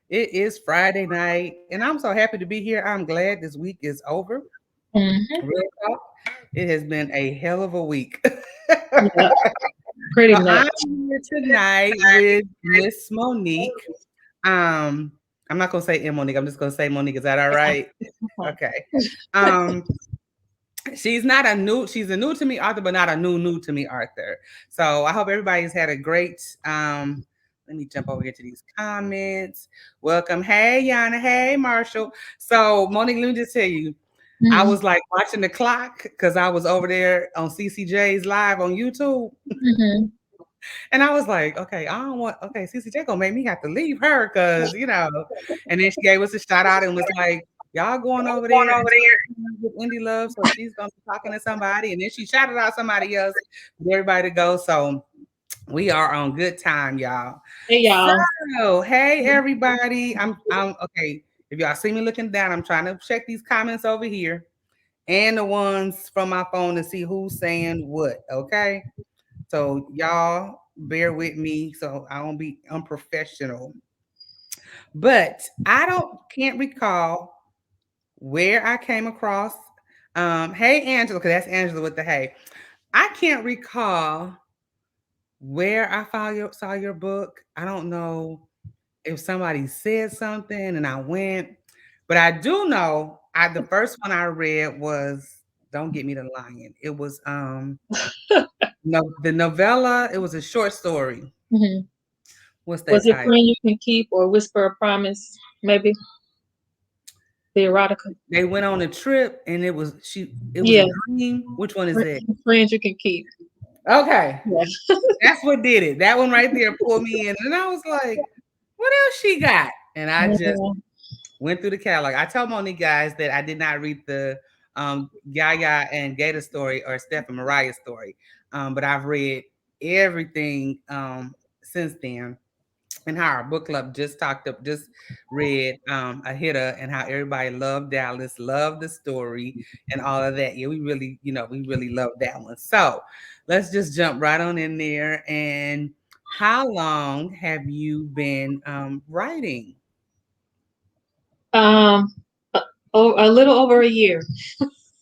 It is Friday night, and I'm so happy to be here. I'm glad this week is over. Hmm. Real talk. It has been a hell of a week. Yeah, pretty So much. I'm here tonight with Miss Monique. Um, I'm not gonna say Monique. I'm just gonna say Monique. Is that all right? Okay. Um, she's a new to me author, but not a new to me author. So I hope everybody's had a great let me jump over here to these comments. Welcome. Hey Yana, hey Marshall. So Monique, let me just tell you, I Hmm. was like watching the clock because I was over there on CCJ's live on YouTube. Hmm. And I was like, okay, I don't want okay, CCJ gonna make me have to leave her because and then she gave us a shout out and was like, y'all going over there and with Indie Love, so she's gonna be talking to somebody, and then she shouted out somebody else for everybody to go. So we are on good time, y'all. Hey, y'all. So hey everybody. I'm okay. If y'all see me looking down, I'm trying to check these comments over here and the ones from my phone to see who's saying what. Okay. So y'all bear with me so I don't be unprofessional. But I don't can't recall where I came across. Hey Angela, because that's Angela with the hey. I can't recall where I saw your book. I don't know if somebody said something and I went, but I do know the first one I read was Don't Get Me the Lion. It was no the novella, it was a short story. Hmm. What's that Was it title? Friend You Can Keep or Whisper a Promise? Maybe the erotica. They went on a trip and it was a Yeah, dream. Which one is it? Friends You Can Keep. Okay. Yeah. That's what did it. That one right there pulled me in. And I was like, what else she got? And I just Yeah. went through the catalog. I told Monique guys that I did not read the Yaya and Gator story or Steph and Mariah story. But I've read everything since then. And how our book club just read a hitter and how everybody loved Dallas, loved the story and all of that. Yeah, we really loved that one. So let's just jump right on in there. And how long have you been writing? Um, a, a little over a year.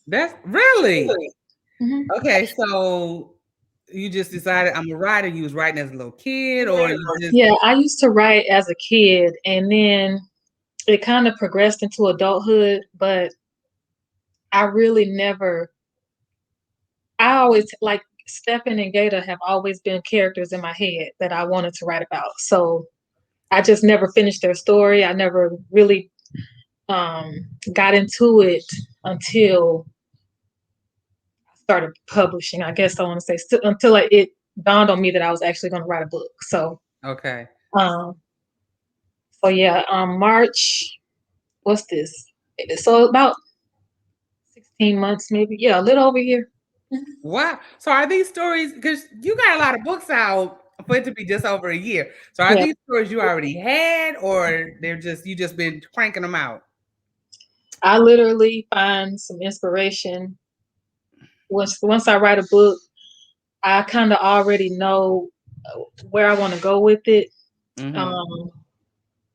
That's really Hmm. okay. So you just decided I'm a writer. You was writing as a little kid, or you just Yeah, I used to write as a kid, and then it kind of progressed into adulthood, but I really never, I always like Stefan and Gata have always been characters in my head that I wanted to write about. So I just never finished their story. I never really um, got into it until I started publishing. I guess I want to say until it dawned on me that I was actually going to write a book. okay. Um, so yeah, March, what's this? So about 16 months, maybe. Yeah, a little over a year. Wow. So are these stories because you got a lot of books out for it to be just over a year. So are Yeah, these stories you already had or they're just you just been cranking them out? I literally find some inspiration. Once I write a book, I kind of already know where I want to go with it. Mm-hmm. Um,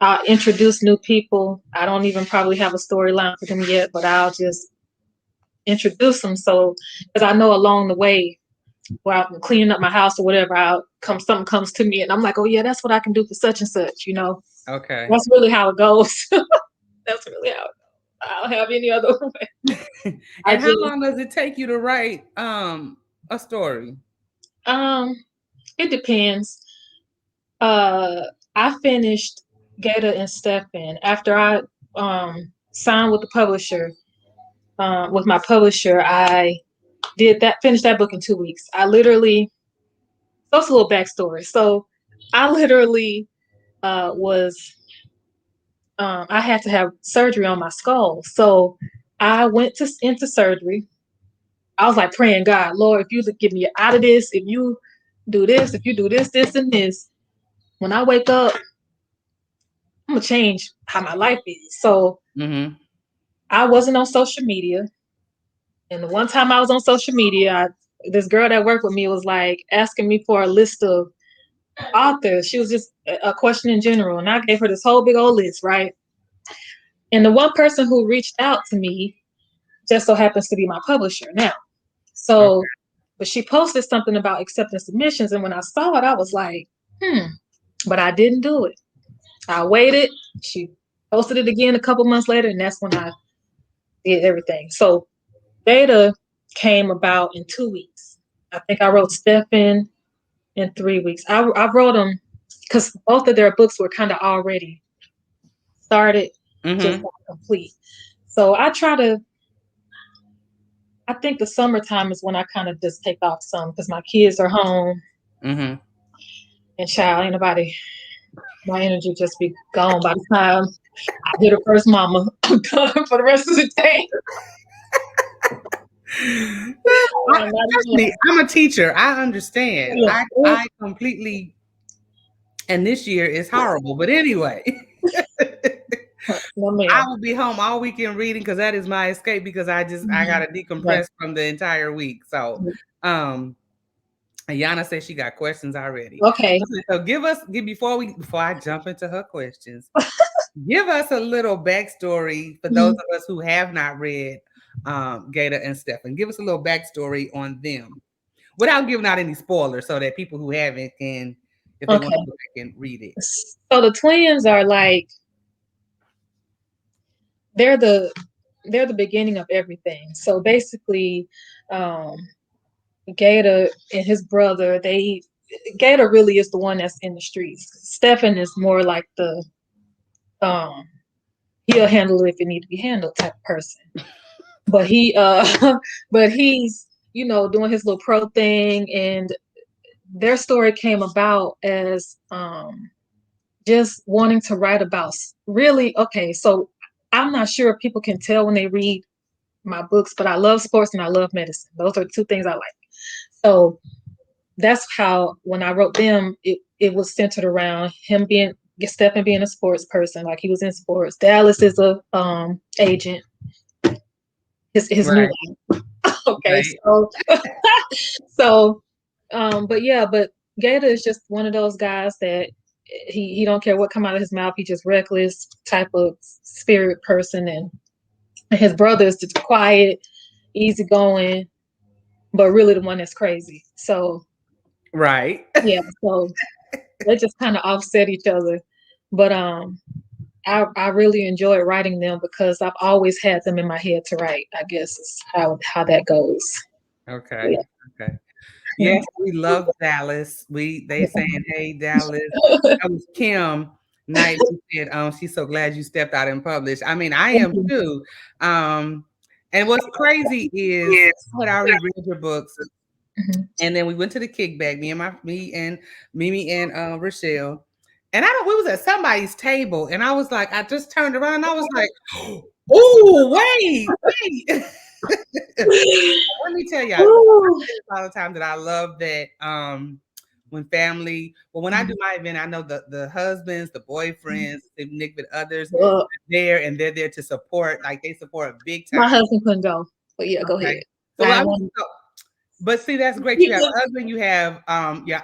I'll introduce new people. I don't even probably have a storyline for them yet, but I'll just introduce them. So, because I know along the way, while I'm cleaning up my house or whatever, something comes to me, and I'm like, oh yeah, that's what I can do for such and such. Okay. That's really how it goes. That's really how it goes. I don't have any other way. I And how just long does it take you to write a story? um, it depends. Uh, I finished Gator and Stefan after I signed with the publisher. With my publisher, I finished that book in 2 weeks. So it's a little backstory. So I literally was, I had to have surgery on my skull. So I went into surgery. I was like praying, God, Lord, if you get me out of this, if you do this, if you do this, this, and this, when I wake up, I'm gonna change how my life is. So Mm-hmm. I wasn't on social media. And the one time I was on social media, this girl that worked with me was like asking me for a list of author. She was just a question in general, and I gave her this whole big old list, right? And the one person who reached out to me just so happens to be my publisher now. Okay. So, but she posted something about accepting submissions, and when I saw it, I was like, hmm. But I didn't do it. I waited. She posted it again a couple months later, and that's when I did everything. So data came about in 2 weeks. I think I wrote Stefan in 3 weeks. I wrote them because both of their books were kind of already started, just Mm-hmm. not complete. So I try to. I think the summertime is when I kind of just take off some because my kids are home Mm-hmm. and child ain't nobody. My energy just be gone by the time I hit the first mama. I'm done for the rest of the day. Not Trust me, even. I'm a teacher. I understand. Yeah. I completely, and this year is horrible. But anyway, No I ma'am. will be home all weekend reading because that is my escape because I Mhm. gotta Right. decompress from the entire week. So um Yana says she got questions already. Okay. Okay, so give before I jump into her questions, give us a little backstory for those Mhm. of us who have not read Gator and Stefan. Give us a little backstory on them without giving out any spoilers so that people who haven't can, if they want to Okay. go back and read it. So the twins are like they're the they're the beginning of everything. So basically, um, Gator and his brother, they Gator really is the one that's in the streets. Stefan is more like the um he'll handle it if it need to be handled type of person. But he but he's doing his little pro thing, and their story came about as just wanting to write about really okay. So I'm not sure if people can tell when they read my books, but I love sports and I love medicine. Those are two things I like. So that's how when I wrote them, it was centered around him being Stephen being a sports person, like he was in sports. Dallas is a agent, his new Right. life. Okay, Right. so but yeah, but Gator is just one of those guys that he don't care what come out of his mouth. He just reckless type of spirit person, and his brother is just quiet, easygoing, but really the one that's crazy. So Right. yeah, so they just kind of offset each other. But I really enjoyed writing them because I've always had them in my head to write. I guess is how that goes. Okay. Yeah. Okay. Yes, we love Dallas. They saying, "Hey, Dallas." That was Kim Knight who said, she's so glad you stepped out and published. I mean, I Thank am you. too. And what's crazy is I had already read your books, Mhm. and then we went to the kickback. Me and Mimi and Rochelle, and I don't. We was at somebody's table, and I was like, I just turned around, and I was like, "Oh, wait." Let me tell y'all, I Ooh. say this all the time that I love that when family, well, when I do Mhm. my event, I know the husbands, the boyfriends, significant others Well, are there and they're there to support, like they support big my time. husband couldn't go, but yeah, go ahead. Okay. So I I mean, want. but see, that's great. You have a husband, you have yeah,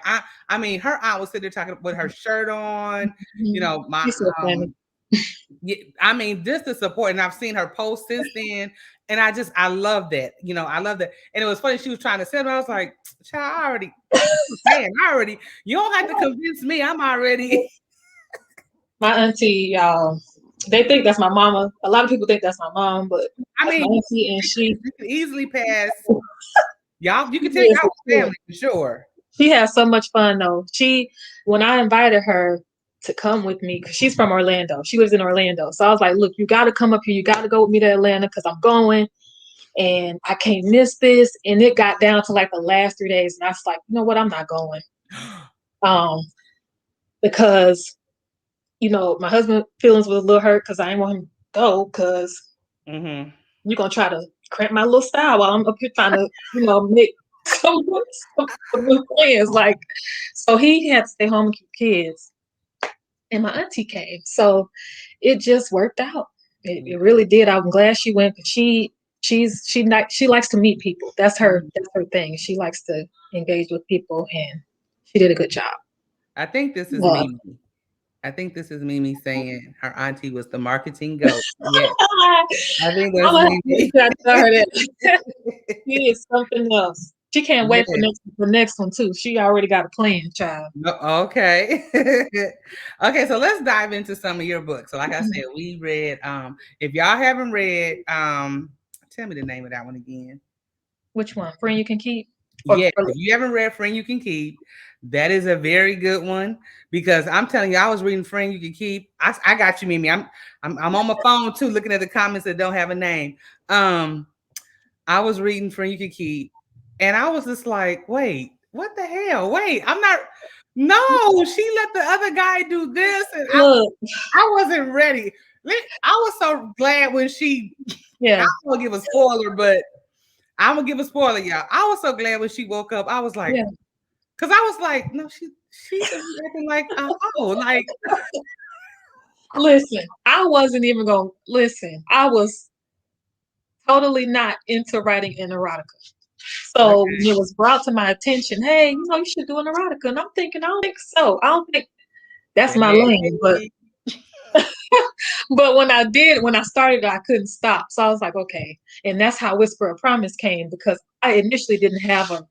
I mean her aunt was sitting there talking with her shirt on, my She's so funny. yeah, I mean, just the support, and I've seen her post since then, and I love that. I love that. And it was funny. She was trying to say it, I was like, "Child, man, I already. You don't have to convince me. I'm already." My auntie, y'all, they think that's my mama. A lot of people think that's my mom, but I that's my mean, auntie, and you could easily pass y'all. You she can tell is y'all a was trip. family for sure. She has so much fun though. When I invited her to come with me, because she's from Orlando, she lives in Orlando. So I was like, look, you got to come up here. You got to go with me to Atlanta because I'm going and I can't miss this. And it got down to like the last 3 days, and I was like, you know what, I'm not going. Um, because my husband feelings was a little hurt because I didn't want him to go because Hmm. you're gonna try to cramp my little style while I'm up here trying to, make some new plans. Like, so he had to stay home and keep kids, and my auntie came. So it just worked out. It really did. I'm glad she went because she likes to meet people. That's her thing. She likes to engage with people, and she did a good job. I think this is Yeah. Mimi. I think this is Mimi saying her auntie was the marketing goat. Yes, I think I'm that's gonna have Mimi. to tell her that. She is something else. She can't wait for Yes. the next one too. She already got a plan, child. No, okay. Okay, so let's dive into some of your books. So like I said, we read if y'all haven't read tell me the name of that one again. Which one? Friend you can keep? Yes, if you haven't read Friend You Can Keep, that is a very good one because I'm telling you, I was reading Friend You Can Keep. I got you, Mimi. I'm on my phone too, looking at the comments that don't have a name. Um, I was reading Friend You Can Keep, and I was just like, wait, what the hell? Wait, I'm not. No, she let the other guy do this, and Look, I wasn't ready. I was so glad when she. I'm yeah, gonna give a spoiler, but I'm gonna give a spoiler, y'all. I was so glad when she woke up. I was like, yeah. because I was like, no, she's acting like, oh, like, Listen, I wasn't even gonna listen. I was totally not into writing an erotica. So okay, when it was brought to my attention, hey, you should do an erotica. And I'm thinking, I don't think so. I don't think that's my lane. But baby, when I did, when I started, I couldn't stop. So I was like, okay. And that's how Whisper of Promise came because I initially didn't have a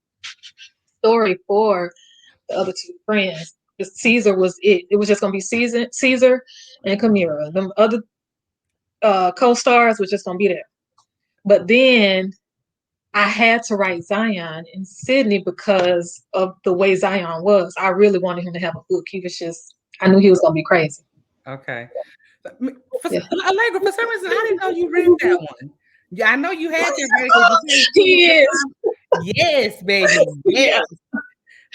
story for the other two friends. Just Caesar was it. It was just gonna be Caesar and Camira. The other co-stars was just gonna be there. But then I had to write Zion in Sydney because of the way Zion was. I really wanted him to have a book. He was just, I knew he was gonna be crazy. okay. Yeah. Allegra, for some reason, I didn't know you read that one. Yeah, I know you had to read it because you said He is. yes, baby, yes. Yeah.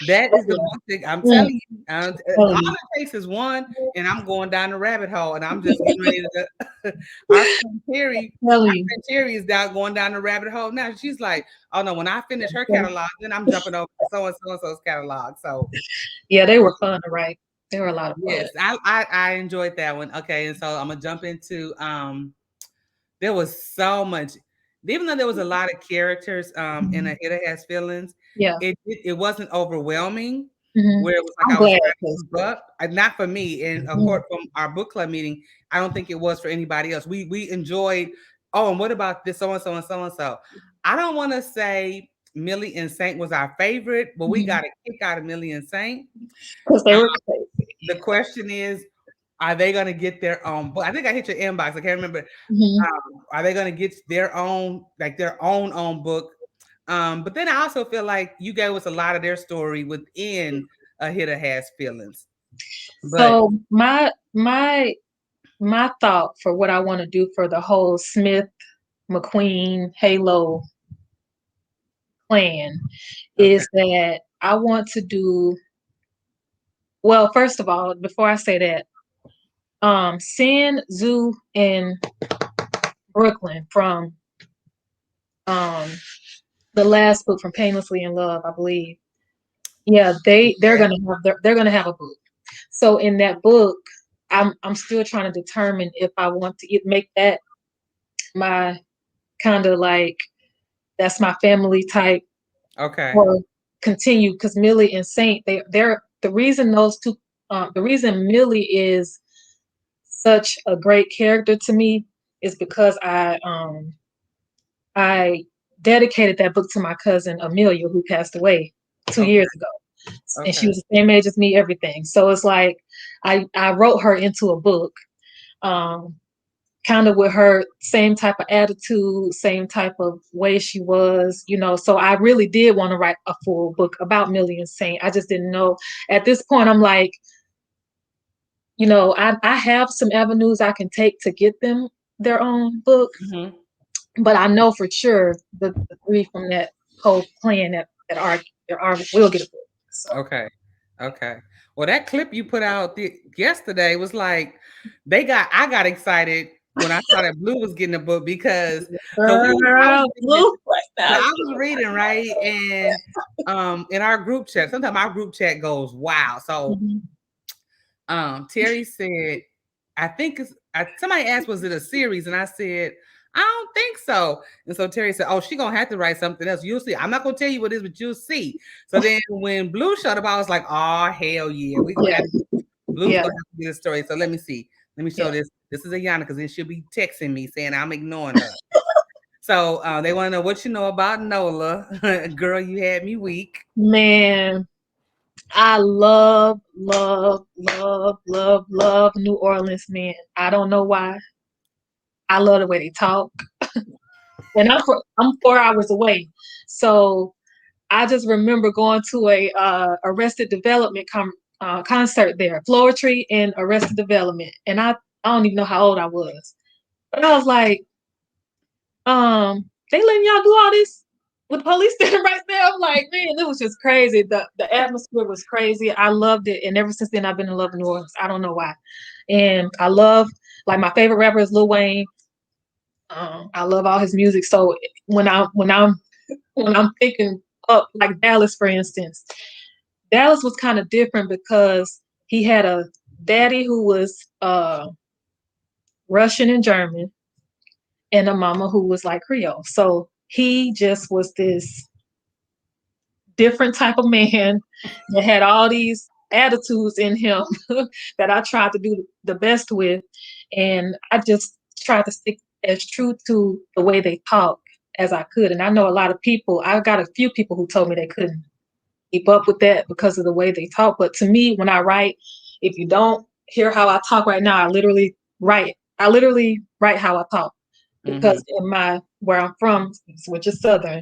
That is the Yeah. book that I'm Mm, telling you. All telling you. it takes is one, and I'm going down the rabbit hole, and I'm just getting ready to. Our friend Terry, Telling you. Terry is down going down the rabbit hole now. She's like, "Oh no, when I finish her catalog, then I'm jumping over to so and so's catalog." So Yeah, they were fun to write. They were a lot of fun. yes, I enjoyed that one. Okay, and so I'm gonna jump into there was so much, even though there was a lot of characters in a Mhm. Hit Has Feelings, Yeah. it wasn't overwhelming Hmm. where it was like I'm I was glad trying to because keep up. Not for me, and of course from our book club meeting, I don't think it was for anybody else. We enjoyed. Oh, and what about this so and so and so and so? I don't want to say Millie and Saint was our favorite, but we got a kick out of Millie and Saint. they Um, were crazy. the question is, are they going to get their own book? I think I hit your inbox. I can't remember. Hmm. Are they going to get their own, like their own book? But then I also feel like you gave us a lot of their story within a Hitter Has Feelings. But So my thought for what I want to do for the whole Smith McQueen Halo plan okay, is that I want to do well. First of all, before I say that, Sin, Zoo, and Brooklyn from um the last book from Painlessly in Love, I believe. Yeah, they're okay, gonna have they're gonna have a book. So in that book, I'm still trying to determine if I want to make that my kind of like that's my family type okay, or continue because Millie and Saint they're the reason those two the reason Millie is such a great character to me is because I dedicated that book to my cousin Amelia who passed away 2 years okay, ago and she okay, was the same age as me everything so it's like I wrote her into a book um kind of with her same type of attitude, same type of way she was, So I really did want to write a full book about Millie and Saint. I just didn't know. At this point, I'm like, I have some avenues I can take to get them their own book, hmm, but I know for sure the three from that whole plan that are will get a book. So okay, okay. Well, that clip you put out yesterday was like I got excited when I saw that Blue was getting a book because I was girl, reading. blue right So now. I was reading, right? And in our group chat, sometimes our group chat goes, wow. So Mhm. Terry said, I think somebody asked, was it a series? And I said, I don't think so. And so Terry said, oh, she gonna have to write something else. You'll see. I'm not gonna tell you what it is, but you'll see. So then when Blue showed up, I was like, oh hell yeah, we gonna Yeah, have Blue's yeah, gonna have to get a story. So let me see. Let me show yeah. this. This is Ayana because then she'll be texting me saying I'm ignoring her. So they want to know what you know about Nola. Girl, you had me weak. Man, I love New Orleans, man. I don't know why. I love the way they talk. And I'm 4 hours away. So I just remember going to a Arrested Development concert there, Floetry and Arrested Development. And I don't even know how old I was. But I was like, they letting y'all do all this with the police standing right there. I'm like, man, it was just crazy. The atmosphere was crazy. I loved it. And ever since then I've been in love with New Orleans. I don't know why. And I love, like, my favorite rapper is Lil Wayne. I love all his music. So when I'm thinking up, like Dallas, for instance, Dallas was kind of different because he had a daddy who was Russian and German, and a mama who was like Creole. So he just was this different type of man that had all these attitudes in him that I tried to do the best with. And I just tried to stick as true to the way they talk as I could. And I know a lot of people, I got a few people who told me they couldn't keep up with that because of the way they talk. But to me, when I write, if you don't hear how I talk right now, I literally write how I talk Mm-hmm. because in my where I'm from, which is Southern,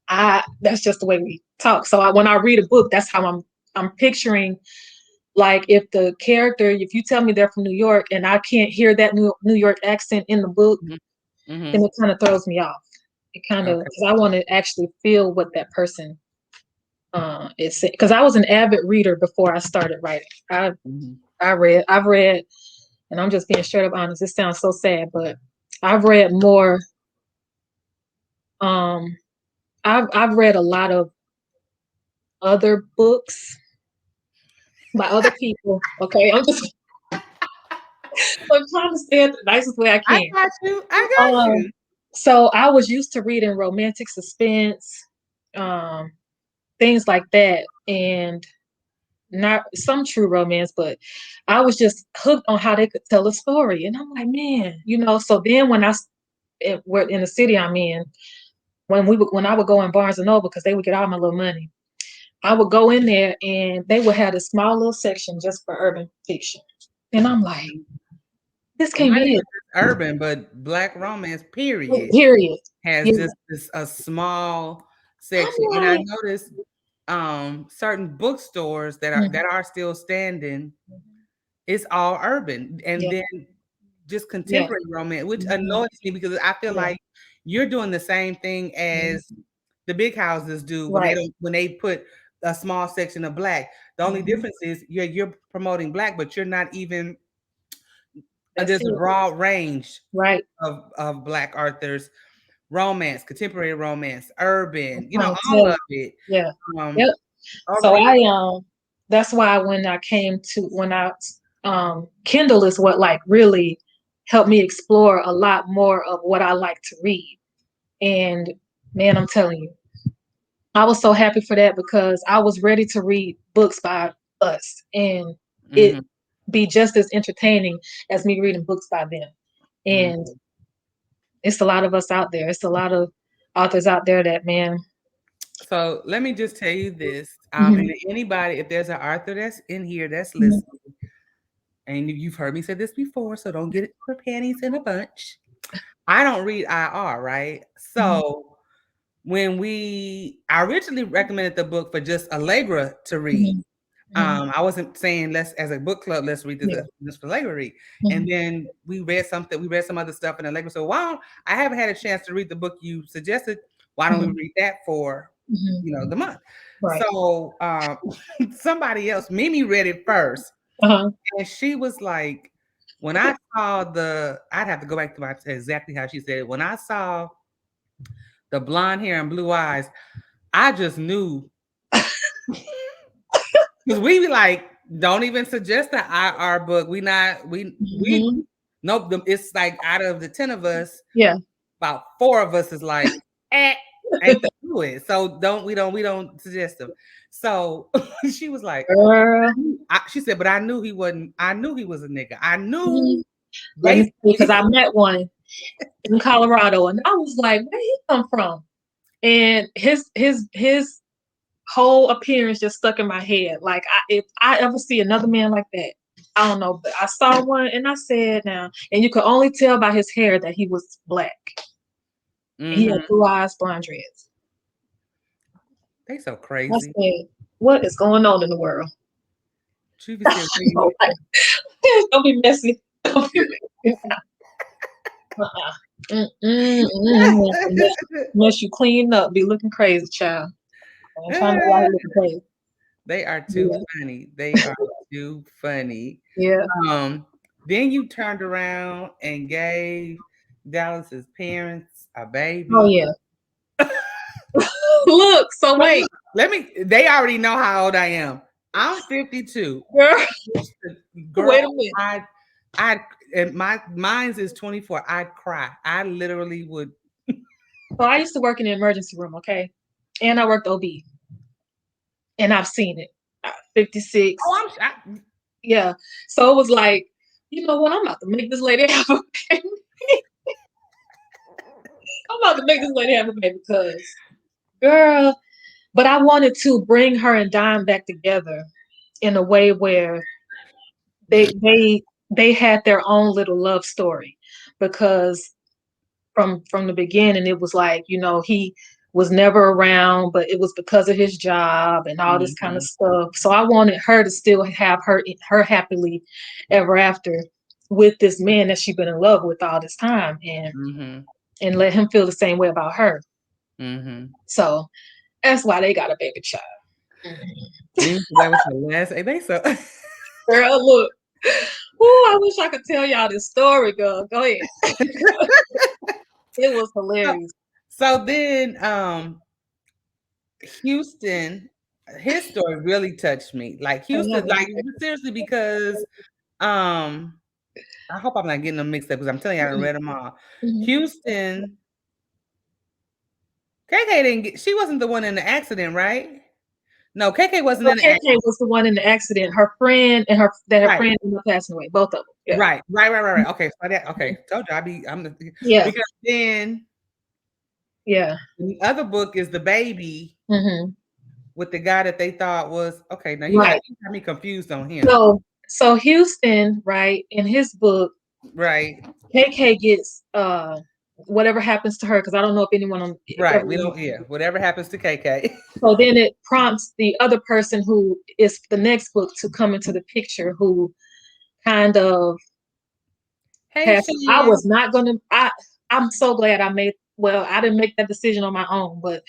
I that's just the way we talk. So when I read a book, that's how I'm picturing, like, if the character, if you tell me they're from New York and I can't hear that New York accent in the book, Mm-hmm. then it kind of throws me off. It kind of, Okay. because I want to actually feel what that person is saying. Because I was an avid reader before I started writing. Mm-hmm. I've read, and I'm just being straight up honest. This sounds so sad, but I've read more. Um, I've read a lot of other books by other people. Okay, I'm trying to say it the nicest way I I can. got you. I got Um, you. so I was used to reading romantic suspense, um, things like that, and not some true romance, but I was just hooked on how they could tell a story, and I'm like, man, you know. So then we're in the city I'm in, when I would go in Barnes and Noble because they would get all my little money, I would go in there and they would have a small little section just for urban fiction, and I'm like, this And can't not be even it. just urban, but black romance, period, Period. has Yeah. just this a small I'm section. And I like, noticed certain bookstores that mhm, are still standing, it's all urban. And yeah, then just yeah, contemporary romance, which mhm, annoys me because I feel yeah, like you're doing the same thing as mhm, the big houses do right. when they put a small section of black. The only Mhm. difference is you're promoting black, but you're not even That's there's a it. broad range Right. of black authors, romance, contemporary romance, urban, I'm trying to all tell of you. it. Yeah. Um, Yep. So already, that's why when I Kindle is what, like, really helped me explore a lot more of what I like to read. And man, I'm telling you, I was so happy for that because I was ready to read books by us and it mhm, be just as entertaining as me reading books by them. And mhm. it's a lot of us out there. It's a lot of authors out there that, man. So let me just tell you this, and Mhm, anybody, if there's an author that's in here that's mhm, listening, and you've heard me say this before, so don't get your panties in a bunch. I don't read IR, right? mhm, So I originally recommended the book for just Allegra to read. mhm, mhm. I wasn't saying let's as a book club, let's read Yeah. this for Allegra read. And Mhm, then we read some other stuff, and Allegra said, why don't I haven't had a chance to read the book you suggested. Why don't we mhm, read that for mhm. the month? Right. So somebody else, Mimi read it first, Uh-huh. and she was like, when I saw I'd have to go back to exactly how she said it. When I saw the blonde hair and blue eyes, I just knew because we be like, don't even suggest the IR book. We not we Mhm. Nope. It's like out of the 10 of us, Yeah. about 4 of us is like, eh, ain't gonna do it. So we don't suggest them. So she was like, Girl. she said, but I knew he wasn't. I knew he was a nigga. I knew Mhm. Let me see, because basically. I met one in Colorado, and I was like, where he come from? And his whole appearance just stuck in my head. Like, if I ever see another man like that, I don't know, but I saw one and I said, now, and you could only tell by his hair that he was black. He had Hmm. blue eyes, blonde dreads. They so I crazy. said, what is going on in the world? She be said, Don't be messy. Don't be messy. Uh-uh. Unless you clean up, be looking crazy, child. I ain't trying to be out here looking crazy. they are too Yeah. funny. They are too funny. Yeah. Um, then you turned around and gave Dallas's parents a Oh baby. yeah. Look, so But wait, look, they already know how old I am. I'm 52. girl, Girl, wait a minute. I and mine's is 24. I'd cry. I literally would. So I used to work in the emergency room, okay? And I worked OB. And I've seen it. 56. Oh, Yeah. So it was like, you know what? I'm about to make this lady have a baby. I'm about to make this lady have a baby because, girl, but I wanted to bring her and Dime back together in a way where they had their own little love story, because from the beginning it was like, he was never around, but it was because of his job and all this kind of Mhm, stuff. So I wanted her to still have her happily ever after with this man that she'd been in love with all this time, mhm, and let him feel the same way about her. mhm. So that's why they got a baby child. Mhm. Even that was the last. They so. Girl, look. Ooh, I wish I could tell y'all this story, girl. Go ahead. It was so hilarious. so then, Houston, his story really touched me. Like Oh, yeah, Houston, like seriously, because um, I hope I'm not getting them mixed up because I'm telling you, I done read them all. mhm. Houston, KK didn't get. She wasn't the one in the accident, right? No, KK wasn't So in the KK accident. was the one in the accident. Her friend and her Right. friend ended up passing away. Both of them. Yeah. Right. Okay, so that okay. Told you I'm the Yeah. because then Yeah. the other book is the baby Hmm. with the guy that they thought was okay. Now Right. you got me confused on him. So Houston, right, in his book, Right. KK gets whatever happens to her, because I don't know if anyone if Right. We everyone. don't yeah. Whatever happens to KK. So then it prompts the other person who is the next book to come into the picture, who kind of Hey passed. I Shan. was not gonna. I'm so glad I made. Well, I didn't make that decision on my own, but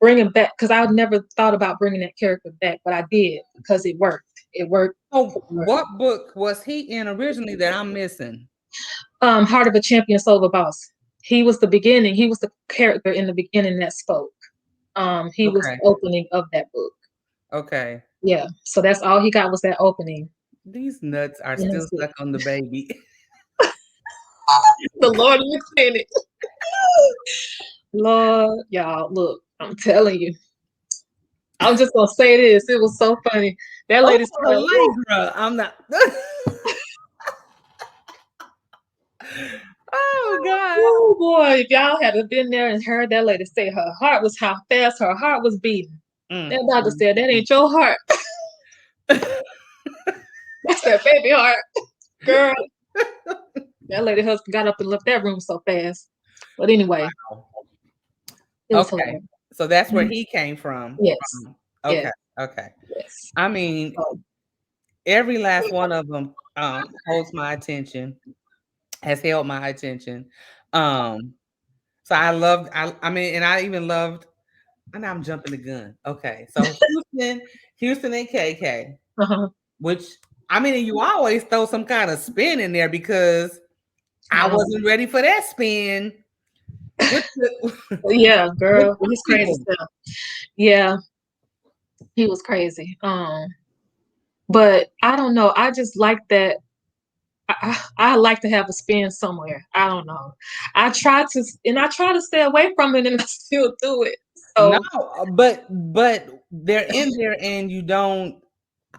bring him back, because I never thought about bringing that character back, but I did because it worked. It worked. Oh, For, what book was he in originally that I'm missing? Heart of a Champion, Soul of a Boss. He was the beginning. He was the character in the beginning that spoke. He was Okay. the opening of that book. Okay. Yeah. So that's all he got was that opening. These nuts are And still that's it. stuck on the baby. The Lord in the clinic. Lord, y'all, look, I'm telling you. I'm just gonna say this. It was so funny. That Oh, lady started. Allegra. I'm not. Oh God. Oh boy, if y'all had been there and heard that lady say her heart was how fast her heart was beating. Mm, That doctor mm, said that mm. ain't your heart. That's that baby heart. Girl, that lady husband got up and left that room so fast. But anyway, it was Okay. hilarious. So that's where Mhm. he came from. Yes. Yes. Okay. Okay. Yes. I mean, Oh, every last one of them holds my attention, has held my attention. Um, so I mean, and I even loved, and I'm jumping the gun. Okay. So Houston and KK, uh-huh. which I mean, you always throw some kind of spin in there because I Uh-huh. wasn't ready for that spin with the Yeah, with girl, the his crazy people. stuff. Yeah, he was crazy. But I don't know. I just like that. I like to have a spin somewhere. I don't know. I try to stay away from it, and I still do it. No, So but they're in there, and you don't.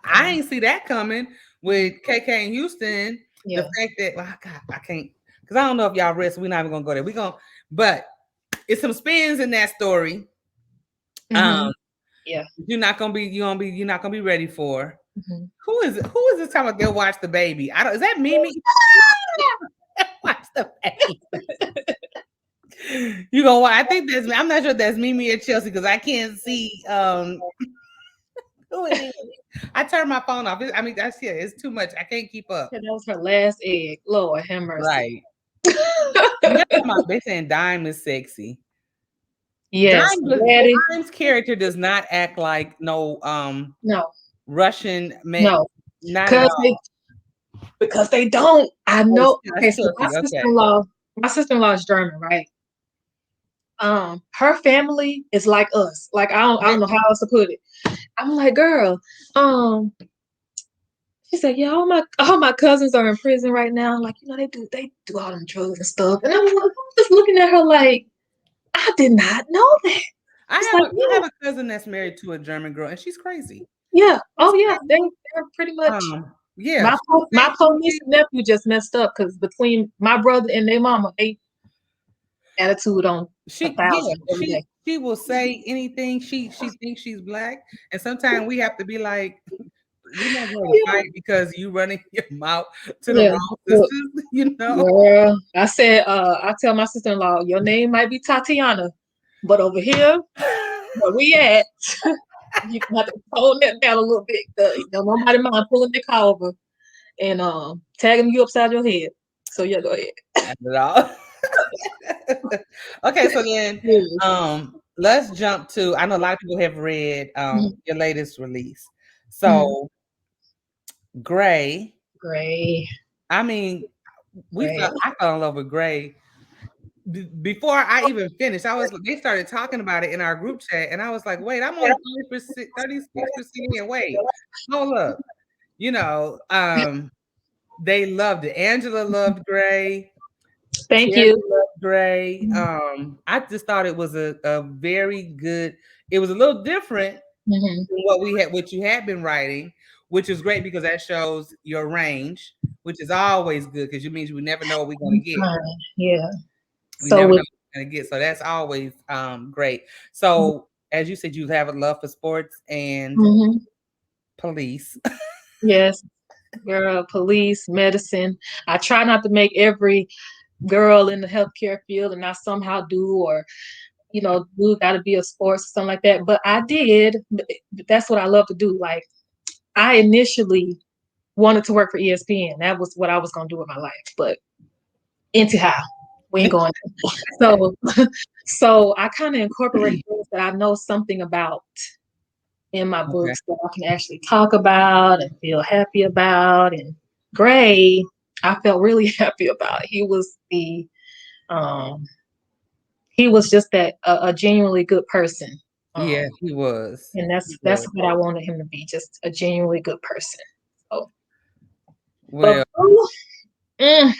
I ain't see that coming with mhm, KK and Houston. The yeah. fact that, well, God, I can't, because I don't know if y'all read, so we're not even gonna go there. We gonna, but it's some spins in that story. Hmm. Um, Yeah. you're not gonna be ready for. Hmm. Who is this talking about? They'll watch the baby. I don't. Is that Mimi? Watch the baby. You gonna watch? I think that's. I'm not sure if that's Mimi or Chelsea because I can't see who it is. I turned my phone off. I mean, that's, yeah, it's too much. I can't keep up. That was her last egg. Lord have mercy. Right. And they're talking about, they saying Dime is sexy. Yes, daddy. Dime's character does not act like no No, Russian man, no, not at because all. they don't. I Oh, know. that's Okay, so Chelsea. Okay. my sister in law is German, right? Her family is like us. Like I don't know how else to put it. I'm like, girl, um, she said, yeah, all my cousins are in prison right now. Like, they do all them drugs and stuff. And I'm just looking at her like, I did not know that. It's like, I yeah, have a cousin that's married to a German girl, and she's crazy. yeah, She's oh yeah, crazy. they're pretty much. Yeah, she will My say niece anything. and nephew just messed up because between my brother and their mama, they attitude on a thousand every day. She will say anything. She thinks she's black, and sometimes we have to be like, we're not going to Yeah, fight because you running your mouth to the yeah. wrong Look, sisters, you know. girl, I said, I tell my sister in law, your name might be Tatiana, but over here, where we at, you have to tone that down a little bit. Don't nobody mind pulling the car over and tagging you upside your head. So yeah, go ahead. Not at all. Okay, so then Yes. let's jump to, I know a lot of people have read Mhm. your latest release. Mhm. So Gray, Gray, I mean, gray. I fell in love with Gray before I even finished. They started talking about it in our group chat, and I was like, wait, I'm only 30%, 36% in. Wait, hold up. You know, they loved it. Angela loved Gray. Thank Terry you. loved Gray. Mhm. I just thought it was a very good. It was a little different Mhm. than what you had been writing, which is great because that shows your range, which is always good because it means we never know what we're gonna get. Yeah. We So never know with what we're gonna get. So that's always great. So as you said, you have a love for sports and mhm. police. Yes, girl, police, medicine. I try not to make every girl in the healthcare field, and I somehow do, or do got to be a sports or something like that. But I did. That's what I love to do. Like I initially wanted to work for ESPN. That was what I was gonna do with my life. But anyhow, we ain't going there. So, so I kind of incorporate things that I know something about in my Okay. books that I can actually talk about and feel happy about. And Gray, I felt really happy about. Um, he was just a genuinely good person. Yeah, Um, he was. and He that's was. what I wanted him to be, just a genuinely good person. So, but Well, Blue, mm,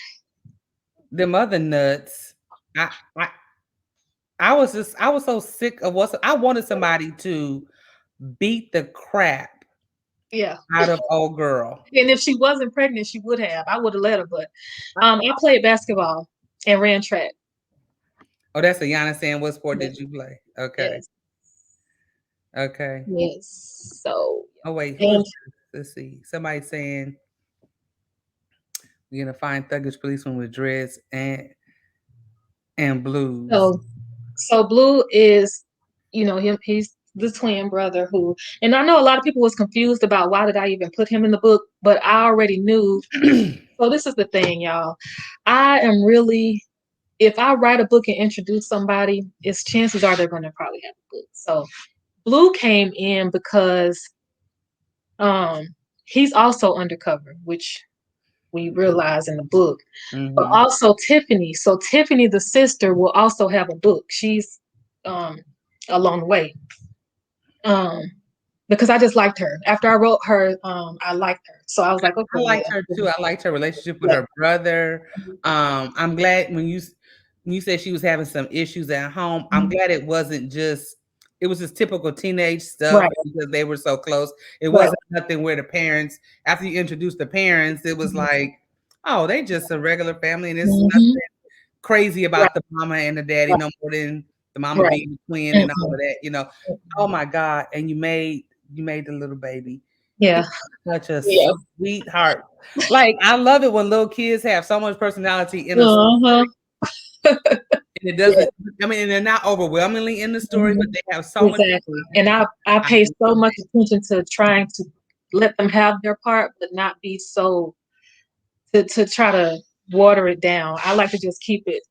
them other nuts. I I I was so sick of what I wanted somebody to beat the crap yeah. out of old girl. And if she wasn't pregnant, she would have. I would have let her. But I played basketball and ran track. Oh, that's a Yana saying, what sport Yes, did you play? Okay. yes, Okay. yes. So, Oh wait, who is and this? Let's see. Somebody saying we're gonna find thuggish policeman with dreads and blues. so Blue is, he's the twin brother who, and I know a lot of people was confused about why did I even put him in the book, but I already knew. So this is the thing, y'all. I am really, if I write a book and introduce somebody, it's chances are they're going to probably have a book. So Blue came in because um he's also undercover, which we realize in the book, but Hmm. also Tiffany. So Tiffany, the sister, will also have a book. She's um along the way. Um because I just liked her. After I wrote her, I liked her. So I was like, I okay, liked her yeah, too. I liked her relationship with yeah, her brother. I'm glad when you said she was having some issues at home. I'm mhm, glad it wasn't just it was just typical teenage stuff right, because they were so close. It right, wasn't nothing where the parents, after you introduced the parents, it was mhm, like, oh, they just a regular family and it's nothing mhm, crazy right, about the mama and the daddy right, no more than the mama right, being a twin and all mhm, of that, you know. Oh mhm. my God. And you made the little baby. He's Yeah, such a yeah, sweetheart. Like I love it when little kids have so much personality in a story uh-huh, and it yeah, doesn't I mean and they're not overwhelmingly in the story, but mhm, they have so much exactly. And I I pay so love much attention to trying to let them have their part, but not be so to try to water it down. I like to just keep it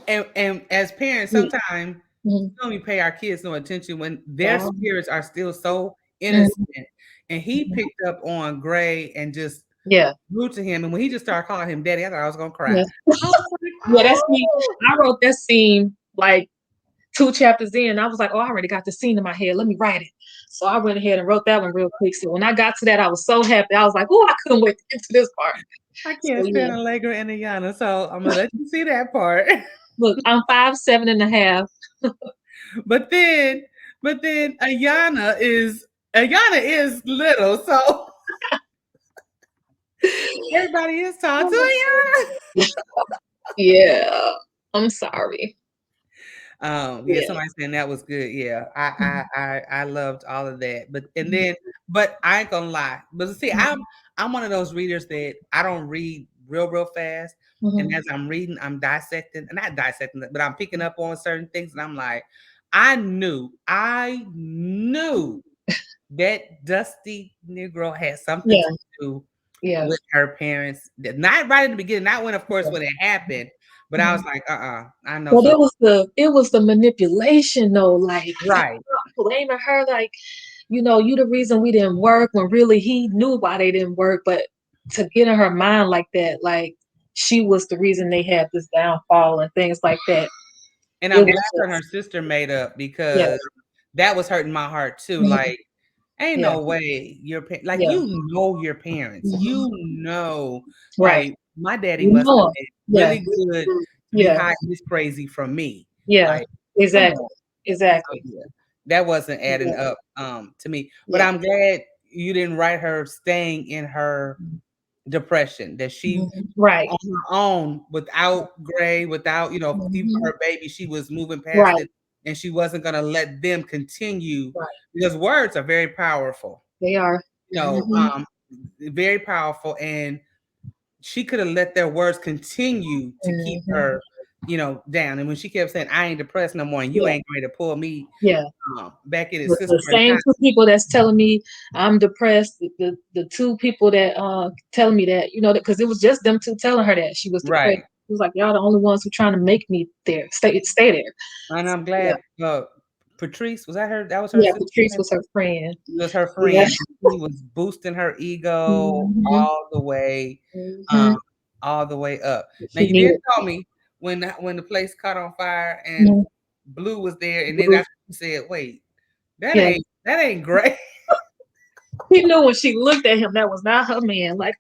and as parents, sweet. sometimes Mhm. we don't even pay our kids no attention when their Yeah. spirits are still so innocent. Mhm. And he picked up on Gray and just Yeah. grew to him. And when he just started calling him daddy, I thought I was gonna cry. Yeah. I was like, Yeah, that's me. oh, I wrote that scene like 2 chapters in. I was like, "Oh, I already got the scene in my head. Let me write it." So I went ahead and wrote that one real quick. So when I got to that, I was so happy. I was like, "Oh, I couldn't wait to get to this part." I So can't stand yeah. Allegra and Ayana, so I'm gonna let you see that part. Look, I'm 5'7" and a half. but then, but then Ayana is little, so everybody is tall to Ayana. Yeah. I'm sorry. Yeah, Yeah. somebody saying that was good. Yeah, I Mhm. I I I loved all of that. But and Mhm. then, but I ain't gonna lie. But see, I'm Mhm. I'm one of those readers that I don't read real fast. And Mhm. as I'm reading, I'm dissecting, not dissecting, but I'm picking up on certain things, and I'm like, I knew that dusty Negro had something Yeah. to do Yeah. with her parents. Not right in the beginning, not when, of course, Yeah. when it happened, but I was Mhm. like, I know But something. it was the manipulation though, like Right. blaming her like, you the reason we didn't work when really he knew why they didn't work, but to get in her mind like that, like she was the reason they had this downfall and things like that. And It I'm glad was her and her just sister made up yeah. because that was hurting my heart too. Mhm. Like, ain't Yeah. no way like Yeah. your parents. Mhm. Right. Like my daddy You must know have 'em. been Yeah. really good to be Yeah. hiding this crazy from me. Yeah. Like, come Exactly. on. So Exactly. yeah, that wasn't adding Yeah. up to me. But Yeah. I'm glad you didn't write her staying in her depression, that she Mhm. Right. on her own without Gray, without, even Mhm. her baby, she was moving past Right. it and she wasn't gonna let them continue Right. because words are very powerful, They are. you know, Mhm. um, very powerful. And she could have let their words continue to keep Mhm. her, down. And when she kept saying, I ain't depressed no more, and you Yeah. ain't going to pull me Yeah. back in his The sister and same not 2 people that's telling me I'm depressed, the 2 people that, telling me that, because it was just them 2 telling her that she was depressed. right. She was like, "Y'all the only ones who trying to make me there, stay there." And I'm Yeah. glad Patrice, was that her? That was her Yeah, sister. Patrice was her friend. Was her Yeah. friend. He was boosting her ego Mhm. um, Mhm. all the way up. Now She you did needed tell me when the place caught on fire and mhm. Blue was there, and then Blue. that's when you said, "Wait, that Yeah. ain't great." She knew when she looked at him that was not her man. Like,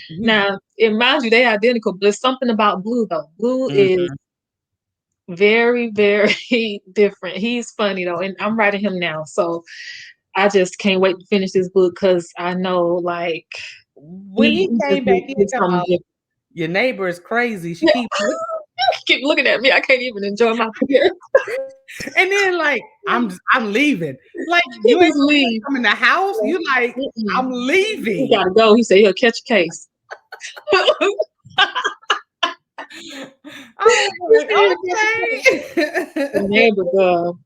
now, and mind you, they identical, but there's something about Blue though. Blue is Mhm. very, very different. He's funny though, and I'm writing him now, so I just can't wait to finish this book because I know like When he he came back in is talking something about different. your neighbor is crazy, she Yeah. keep looking, Keep looking at me. I can't even enjoy my beer. and then like I'm leaving. Like He you ain't just gonna let me leave. come in the house. You like Mm-mm. I'm He leaving. gotta go. He said he'll catch a case. I He was said he'll catch a case. like, The okay. neighbor girl.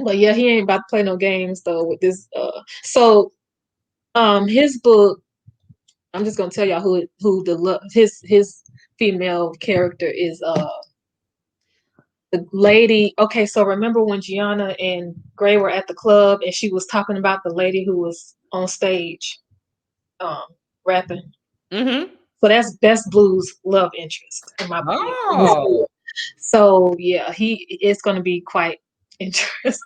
But yeah, he ain't about to play no games though with this. So his book. I'm just gonna tell y'all who his female character is. The lady. Okay, so remember when Gianna and Gray were at the club and she was talking about the lady who was on stage, um, rapping. Mhm. So that's Blue's love interest in my in this Oh, book. So yeah, he it's gonna be quite interesting.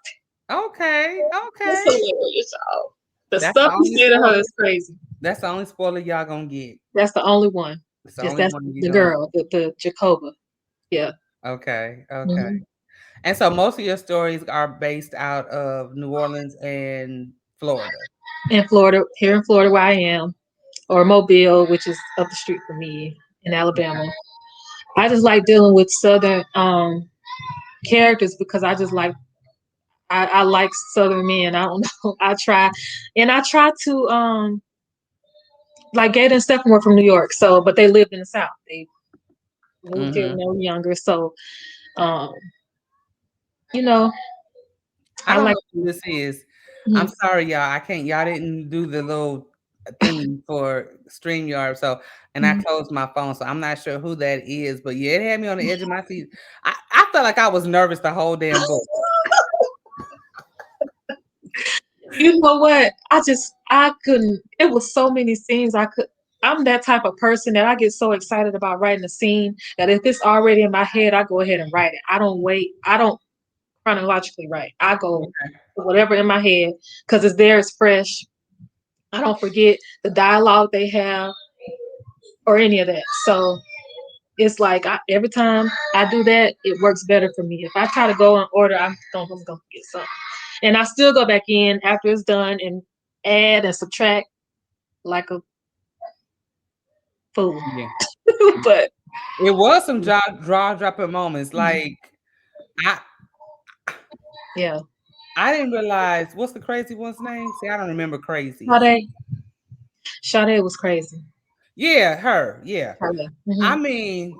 Okay, That's okay. hilarious, y'all. The That's the stuff he only said to her spoiler. is crazy. That's the only spoiler y'all gonna get. That's the only one. It's the Is only that's one you the gonna girl, the Jacoba. Yeah. get. Okay, okay. Hmm. And so most of your stories are based out of New Orleans and Florida. In Florida, here in Florida, where I am, or Mobile, which is up the street from me in Alabama. I just like dealing with Southern characters because I just like I like Southern men. I don't know. I try to like Gator and Stephen were from New York, so but they lived in the South. They moved here Hmm. when they were younger, so um, you know, I I don't like. know who this is. I'm Mhm. sorry, y'all. I can't. Y'all didn't do the little thing for StreamYard. So, and I Mhm. closed my phone, so I'm not sure who that is. But yeah, it had me on the edge of my seat. I felt like I was nervous the whole damn book. You know what? I couldn't. It was so many scenes I could. I'm that type of person that I get so excited about writing a scene that if it's already in my head, I go ahead and write it. I don't wait. I don't chronologically write. I go to whatever in my head because it's there. It's fresh. I don't forget the dialogue they have or any of that. So it's like every time I do that, it works better for me. If I try to go in order, I'm gonna forget something. And I still go back in after it's done and add and subtract like a fool. Yeah, But it was some draw dropping moments. Like I yeah, I didn't realize what's the crazy one's name. See, I don't remember crazies. Sade, Sade was crazy. Yeah, her. Yeah. Sade. I mean,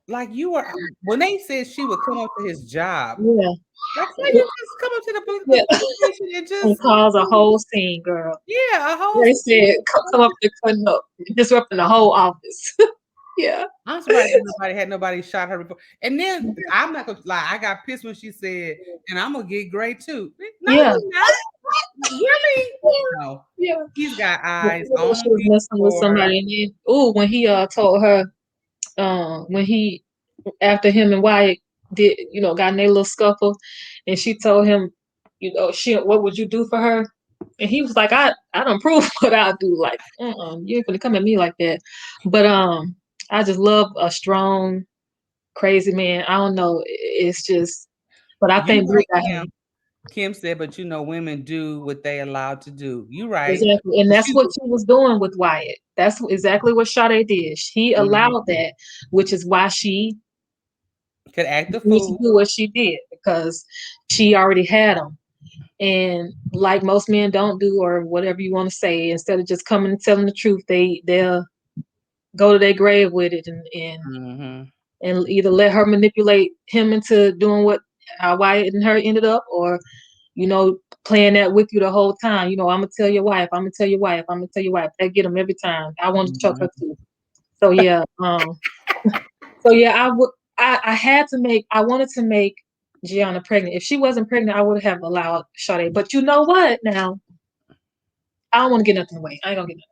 like you were when they said she would come up to his job. Yeah, Like, how you just come up to the yeah, police station and and just cause a whole scene, girl. yeah, a whole They scene. said come up there cutting up, disrupting the whole office. Yeah, I'm surprised that nobody had nobody shot her before. And then I'm not gonna lie, I got pissed when she said, "And I'm gonna get gray too." No, yeah, you not. Really? No. yeah. He's got Yeah, eyes even though she was only messing with for somebody, and then when he told her when he after him and Wyatt did got in their little scuffle, and she told him she what would you do for her, and he was like I don't prove what I do, like you ain't gonna come at me like that, but I just love a strong crazy man. I don't know, it's just, but I you think Brie right, got Kim. him. Kim said, but you know, women do what they allowed to do. You right. Exactly. And that's She what she was doing with Wyatt. That's exactly what Sade did. She mhm, allowed that, which is why she could act a needs to fool. do what she did because she already had him. And like most men don't do, or whatever you want to say, instead of just coming and telling the truth, they'll go to their grave with it Hmm. and either let her manipulate him into doing what how Wyatt and her ended up, or you know, playing that with you the whole time. I'm gonna tell your wife. I'm gonna tell your wife. I'm gonna tell your wife. They get them every time. I want to choke her Hmm. too. So yeah, so yeah, I would. I had to make. I wanted to make Gianna pregnant. If she wasn't pregnant, I would have allowed Sade. But you know what? Now I don't want to get nothing away. I ain't gonna get nothing.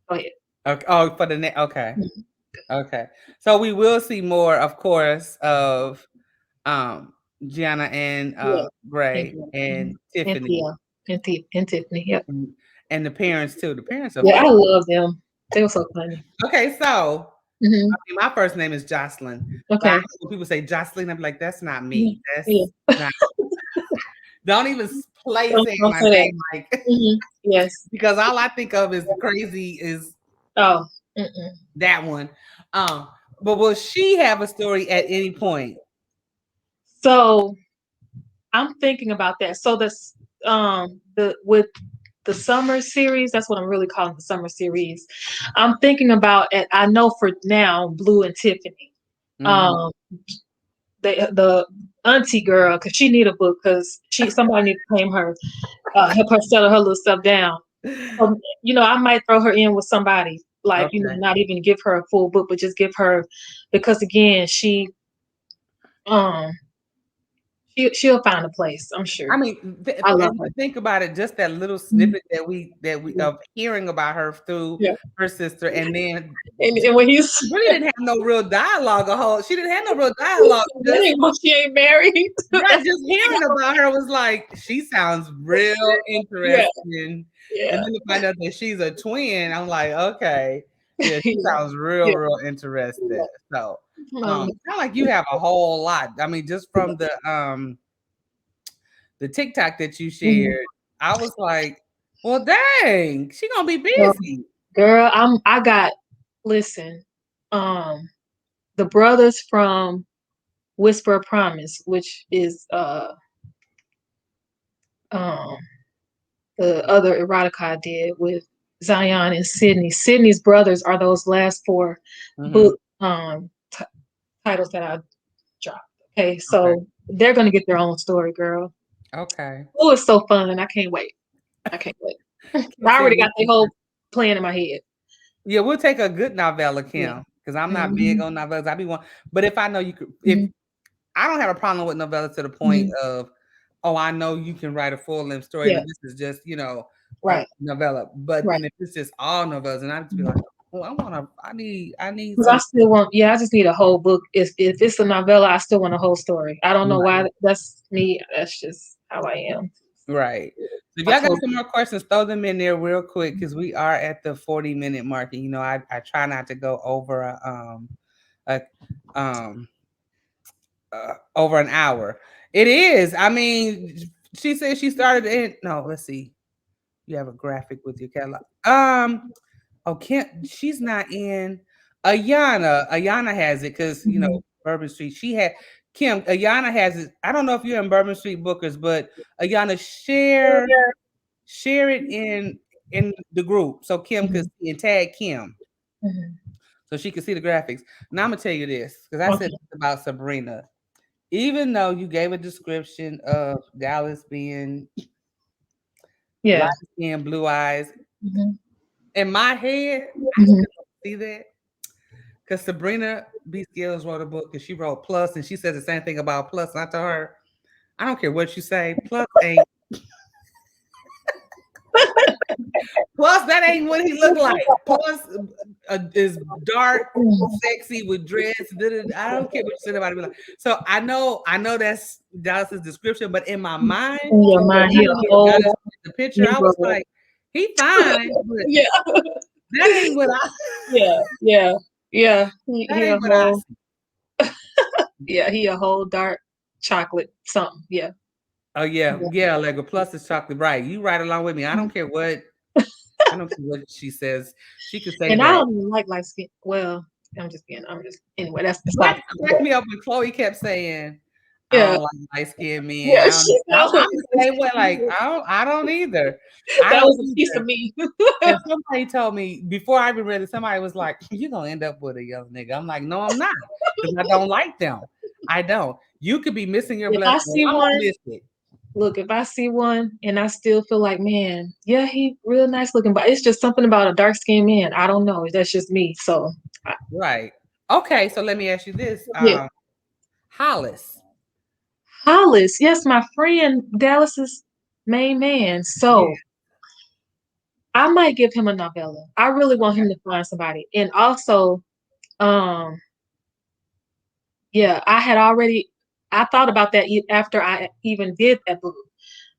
Go ahead. Okay. Oh, for the next. Okay. Mhm. Okay. So we will see more, of course, of um Gianna and Yeah. And Gray Tia. and Mhm. And Tiffany Tia. And Tiffany. Yep. and the parents too. The parents are Yeah, funny. I love them. They were so funny. Okay, so Hmm. I mean, my first name is Jocelyn, but Okay. when people say Jocelyn, I'm like, that's not Mhm. me. Yeah. That's not. Don't even play saying Don't my say that. name like Yes. because all I think of is crazy is Oh. Mm-mm. that one. Um, but will she have a story at any point? So I'm thinking about that. So the with the summer series, that's what I'm really calling the summer series. I'm thinking about it. I know for now, Blue and Tiffany. Hmm. Um, the auntie girl, because she need a book, because somebody need to claim her, help her settle her little stuff down. I might throw her in with somebody, like, Okay. not even give her a full book, but just give her, because again, um she'll find a place. I'm sure. I mean, I love and her. think about it, just that little Mhm. snippet that we Yeah. of hearing about her through Yeah. her sister, and then And when he's she really didn't have no real dialogue. She didn't have no real dialogue. Just well, she ain't married. right, That's just hearing about her was like, she sounds real yeah, interesting. And yeah, then to find out that she's a twin, I'm like, okay, yeah, she yeah, sounds real, yeah. real interested. So, Um, kind of like you have a whole lot. I mean, just from the TikTok that you mhm. shared, I was like, well, dang, she gonna be Well, busy. girl, I got listen, um, the brothers from Whisper of Promise, which is um the other erotica I did with Zion and Sydney. Sydney's brothers are those last four Hmm. book titles that I dropped. Okay, Okay. so they're gonna get their own story, girl. Okay. Oh, it's so fun. I can't wait. I can't wait. Kim I said, already got the whole plan in my head. yeah, we'll take a good novella, Yeah. Kim, because I'm not big Mhm, on novellas. I be one, but if I know you could, if mhm, I don't have a problem with novellas to the point mhm. of, oh, I know you can write a full length story, and Yeah. this is just, a Right. novella. But Right. then if it's just all novellas, and I just be like, oh, I need Because I some. still want, yeah, I just need a whole book. If it's a novella, I still want a whole story. I don't know Right. why. That's me. That's just how I am. Right. So if I y'all got told some more questions, throw them in there real quick because we are at the 40-minute mark. And I try not to go a um over an hour. It is. I mean, she said she started in no, let's see. You have a graphic with your catalog. Oh, Kim, she's not in. Ayana has it because Mhm. Bourbon Street. She had Kim. Ayana has it. I don't know if you're in Bourbon Street Bookers, but Ayana share it in the group so Kim could Mhm. see and tag Kim Mhm. so she could see the graphics. Now I'm gonna tell you this because I said Okay. this about Sabrina. Even though you gave a description of Dallas being light Yeah. skin, blue eyes, Mhm. in my head, I Mhm. still don't see that. Because Sabrina B. Skills wrote a book and she wrote Plus, and she says the same thing about Plus. And I told her, I don't care what you say, Plus that ain't what he looked like. Plus is dark, Mhm. sexy with dreads. I don't care what you said about it. So I know that's Dallas's description, but in my mind, In your mind, when I he a see whole Dallas in the picture, I was Negro. like, he fine, but Yeah. that ain't what I Yeah. Yeah. Yeah. He, that he a ain't what I whole. see. Yeah. He a whole dark chocolate something. Yeah. Oh yeah, Yeah. yeah, like a plus is chocolate, right? You right along with me. I don't care what she says. She could say And I that. don't even like light skin. Well, I'm just anyway. That's What beside the point. cracked me up when Chloe kept saying, "I Yeah. don't like light skinned men." Yeah. I don't. She I'm the same way. Like I don't either. I that don't was a piece of either. me. And somebody told me before I even read it, somebody was like, "You're gonna end up with a young nigga." I'm like, "No, I'm not, because I don't like them. I don't. You could be missing your If blessing. I and see I'm gonna one, miss it." look, if I see one and I still feel like, man, yeah, he real nice looking, but it's just something about a dark skinned man. I don't know. That's just me. So, Right. Okay. So let me ask you this. yeah. Hollis. Hollis, yes, my friend Dallas's main man. Yeah. So I might give him a novella. I really want him Okay. to find somebody. And also, um, yeah, I thought about that after I even did that book.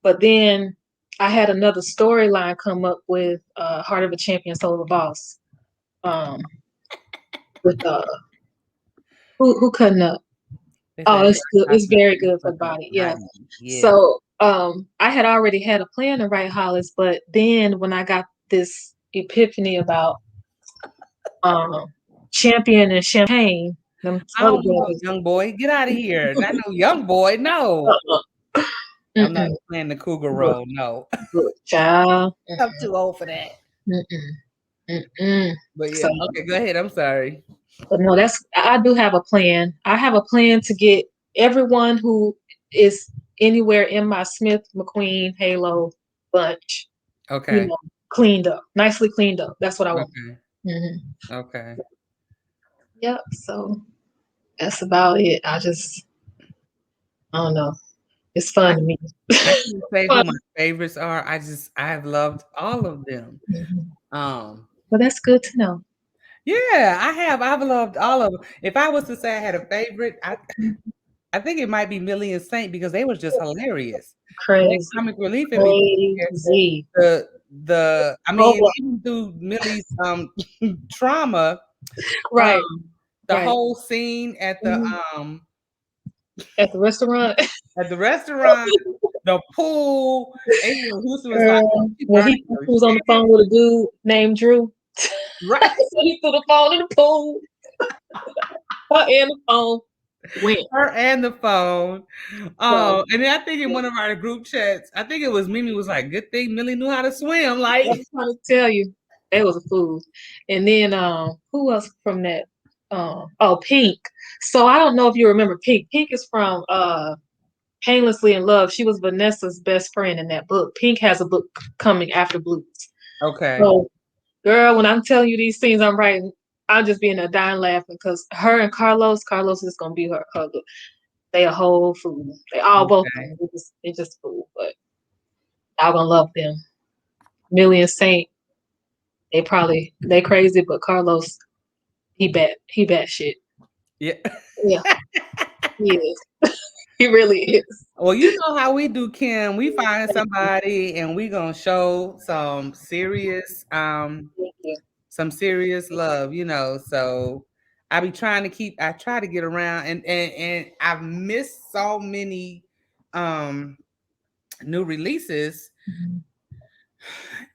But then I had another storyline come up with Heart of a Champion, Soul of a Boss. Um, with who cutting up? They Oh, said it's good. I It's felt very like good for the fucking up body. Yeah. behind me. Yeah. So I had already had a plan to write Hollis, but then when I got this epiphany about um Champion and Champagne, them I other don't want no brothers. young boy. Get out of here. Not no young boy. No. Uh-uh. I'm not Mm-mm. playing the cougar Look, role. No. look, child. I'm too old for that. Mm-mm. Mm-mm. But yeah. So, Okay, go ahead. I'm sorry. but no, I do have a plan. I have a plan to get everyone who is anywhere in my Smith McQueen Halo bunch, you Okay. know, cleaned up, nicely cleaned up. That's what I want. Okay. Hmm. Okay. Yep. So that's about it. I don't know. It's fun I to me. I can't say who Fun. my favorites are. I've loved all of them. Mhm. Um, Well, that's good to know. yeah, I have. I've loved all of them. If I was to say I had a favorite, I think it might be Millie and Saint because they was just hilarious. Their Crazy. comic relief in me. Crazy. I mean, Roblox. even through Millie's trauma, Right. um, the Right. whole scene Mhm. At the restaurant. at the restaurant, the pool, April Houston was like, Girl, "She when burning he your was on the shit." phone with a dude named Drew, Right. so he threw the phone in the pool. Her and the phone went. Her and the phone. So Oh, and then I think in one of our group chats, I think it was Mimi was like, "Good thing Millie knew how to swim." I'm Like, trying to tell you, they was a fool. And then who else from that? Oh, Pink. So I don't know if you remember Pink. Pink is from Painlessly in Love. She was Vanessa's best friend in that book. Pink has a book coming after Blues. okay, So girl, when I'm telling you these things I'm writing, I'll just be in there dying laughing because her and Carlos is gonna be her they a whole fool. They all both of okay, them. They just fool, but y'all gonna love them. Millie and Saint, they crazy, but Carlos, he bad shit. yeah. Yeah, he is. He really is. Well, you know how we do, Kim. We find Thank you. somebody and we gonna show Thank you. some serious love, you know. So I try to get around and I've missed so many um new releases. Mhm.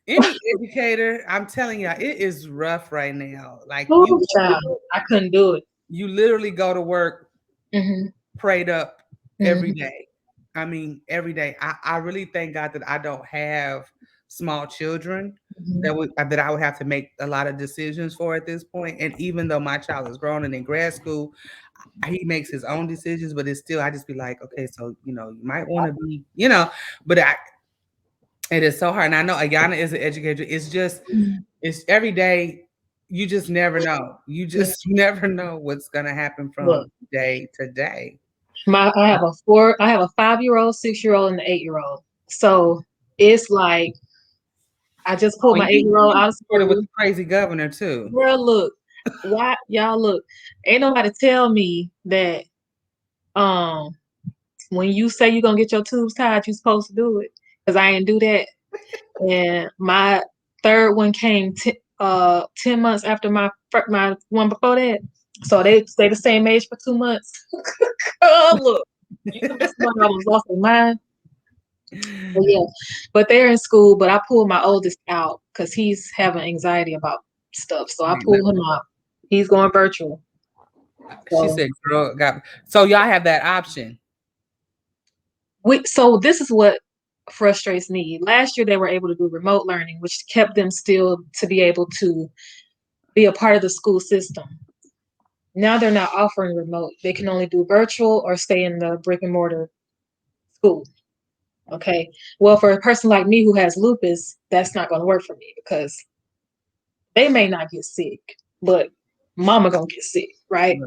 Any educator, I'm telling you, it is rough right now. Like Ooh, child, I couldn't do it. you literally go to work Hmm. prayed up every Hmm. day. I mean, every day. I really thank God that I don't have small children Hmm. that I would have to make a lot of decisions for at this point. And even though my child is grown and in grad school, he makes his own decisions, but it's still I just be like, okay, so you know, you might want to be, you know, but it is so hard. And I know Ayana is an educator. It's just it's every day. You just never know. You Yeah. just never know what's gonna happen from Look, day to day. I have a 5-year-old, 6-year-old, and an 8-year-old. So it's like I just Oh, pulled and my 8-year-old you out of supported with school. the crazy governor too. Girl, look, why y'all look? Ain't nobody tell me that um when you say you're gonna get your tubes tied, you're supposed to do it. Cause I ain't do that. And my third one came 10 months after my one before that. So they stay the same age for 2 months. Oh look, you know somebody almost lost their mind. But yeah, but they're in school. But I pulled my oldest out because he's having anxiety about stuff. So I Right, pulled him out. He's going virtual. she So said, "Girl, got." So y'all have that option. so this is what frustrates me. Last year they were able to do remote learning, which kept them still to be able to be a part of the school system. Now they're not offering remote. They can only do virtual or stay in the brick and mortar school. Okay. Well, for a person like me who has lupus, that's not going to work for me because they may not get sick, but mama gonna get sick, right?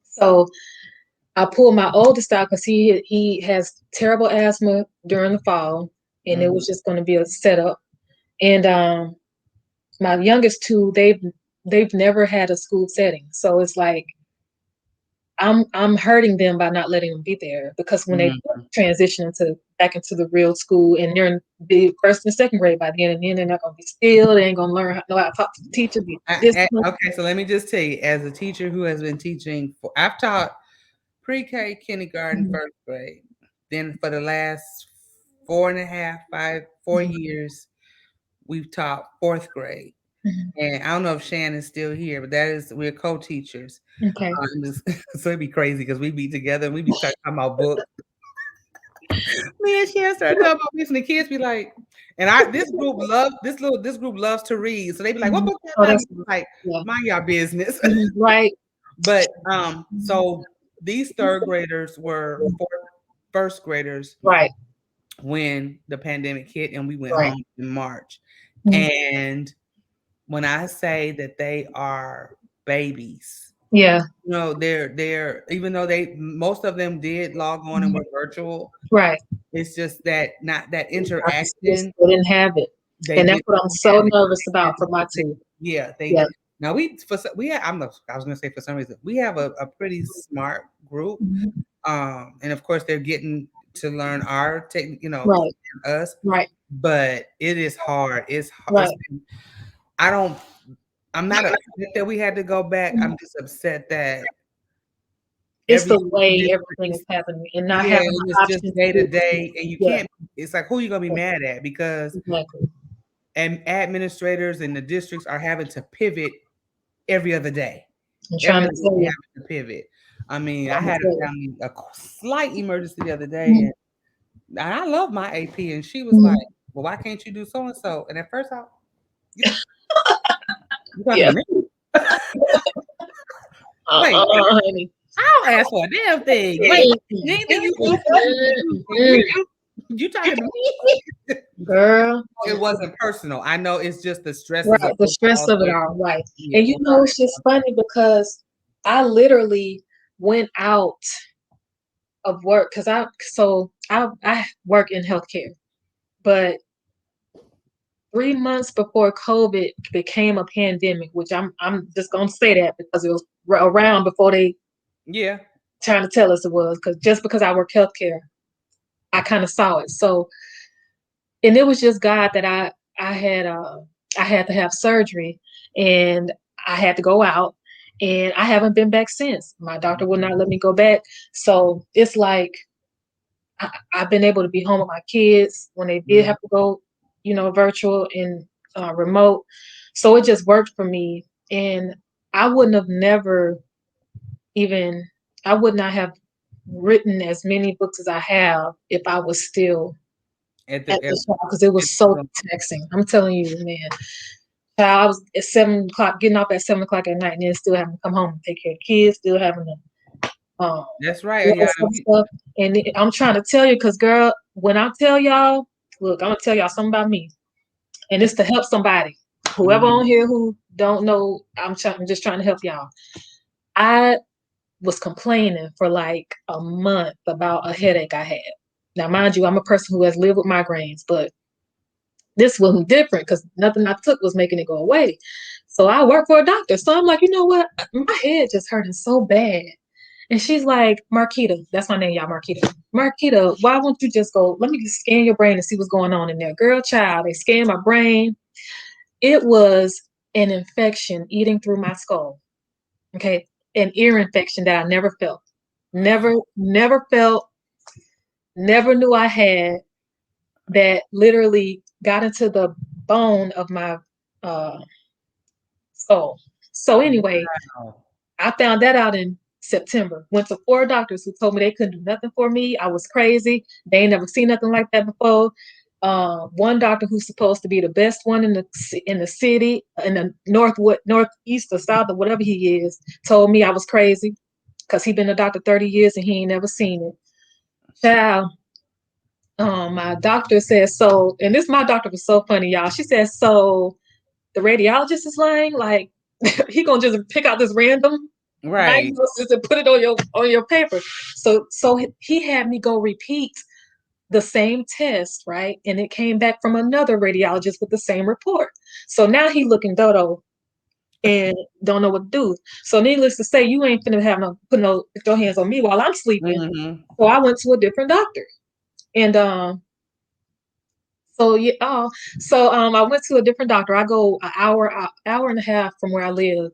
So I pulled my oldest out because he has terrible asthma during the fall, and it Mhm. was just going to be a setup. And my youngest two, they've never had a school setting, so it's like I'm hurting them by not letting them be there because when they Mhm. transition into back into the real school and they're in the first and second grade by then, and then they're not gonna be still. They ain't gonna learn know how to talk to the teacher. Be disciplined. Okay, so let me just tell you, as a teacher who has been teaching for, I've taught pre-K, kindergarten, Mhm, first grade. Then for the last 4.5, 4 years, we've taught fourth grade. mhm. And I don't know if Shannon's still here, but we're co-teachers. Okay. So it'd be crazy because we be together and we be talking about books. Me and Shannon started talking about this, and the kids be like, and I this group loves to read, so they be like, "What Mhm. book y'all Oh, talking that's about?" Like, yeah. mind your business. Mhm, right. But Mhm. so these third graders were first graders Right. when the pandemic hit, and we went Right. home in March. Mhm. And when I say that they are babies, Yeah. They're even though they most of them did log on and Mhm. were virtual, Right. it's just that not that I just interaction. they didn't have it, They and that's didn't what I'm so have it. nervous They about didn't for my they two. yeah, they Yeah. did. Now we had I was gonna say for some reason, we have a pretty smart group. Mhm. And of course they're getting to learn our Right. us, Right. but it is hard. It's Right. I don't I'm not upset that we had to go back. Mhm. I'm just upset that It's the everything way different. everything is happening and not Yeah, having and the it's just option to day to do it. day, and you Yeah. can't. It's like who you gonna be Yeah. mad at because Exactly. and administrators in the districts are having to pivot every other day. I'm trying Every to other day tell they you. having to pivot. I mean, I I'm gonna had tell a you. family a slight emergency the other day, Mhm. and I love my AP, and she was like, Mhm. "Well, why can't you do so and so?" And at first, you you talking Yeah. to me? Wait, Honey. I don't ask for a damn thing. Wait, anything you do for me, you do for Mm-mm. you. You talking to me? Girl. It wasn't personal. I know it's just the stresses of Right. The it stress all of it day. all. Right. Yeah, And you know, it's just funny because I literally went out of work because I work in healthcare, but 3 months before COVID became a pandemic, which I'm just gonna say that because it was around before they yeah. trying to tell us it was, because just because I work healthcare, I kind of saw it. So, and it was just God that I had to have surgery, and I had to go out, and I haven't been back since. My doctor would not let me go back. So it's like I've been able to be home with my kids when they did Mhm. have to go, virtual and remote. So it just worked for me. And I wouldn't have never even, I would not have written as many books as I have if I was still At at the the shop because it at was so the taxing. I'm telling you, man. Child, I was at 7 o'clock, getting off at 7 o'clock at night, and then still having to come home and take care of kids, still having to that's right. all Yeah, this other stuff. And I'm trying to tell you, because girl, when I tell y'all, look, I'm gonna tell y'all something about me, and it's to help somebody. Whoever mhm. on here who don't know, I'm just trying to help y'all. I was complaining for like a month about a headache I had. Now, mind you, I'm a person who has lived with migraines, but this wasn't different because nothing I took was making it go away. So I work for a doctor. So I'm like, you know what? My head just hurting so bad. And she's like, Marquita, that's my name, y'all, Marquita. Marquita, why won't you just go, let me just scan your brain and see what's going on in there. Girl, child, they scanned my brain. It was an infection eating through my skull. Okay. An ear infection that I never felt. Never felt, never knew I had, that literally got into the bone of my uh, skull. So anyway, Wow. I found that out in September. Went to 4 doctors who told me they couldn't do nothing for me. I was crazy. They ain't never seen nothing like that before. One doctor who's supposed to be the best one in the city, in the northeast or south or whatever he is, told me I was crazy because he been a doctor 30 years and he ain't never seen it. Child, my doctor said so, and this my doctor was so funny, y'all. She said so the radiologist is lying, like he gonna just pick out this random Right. diagnosis and put it on your paper. So he had me go repeat the same test, right? And it came back from another radiologist with the same report. So now he looking dodo and don't know what to do. So needless to say, you ain't finna have no put your hands on me while I'm sleeping. Mhm. So I went to a different doctor. And so yeah, I went to a different doctor. I go hour and a half from where I live.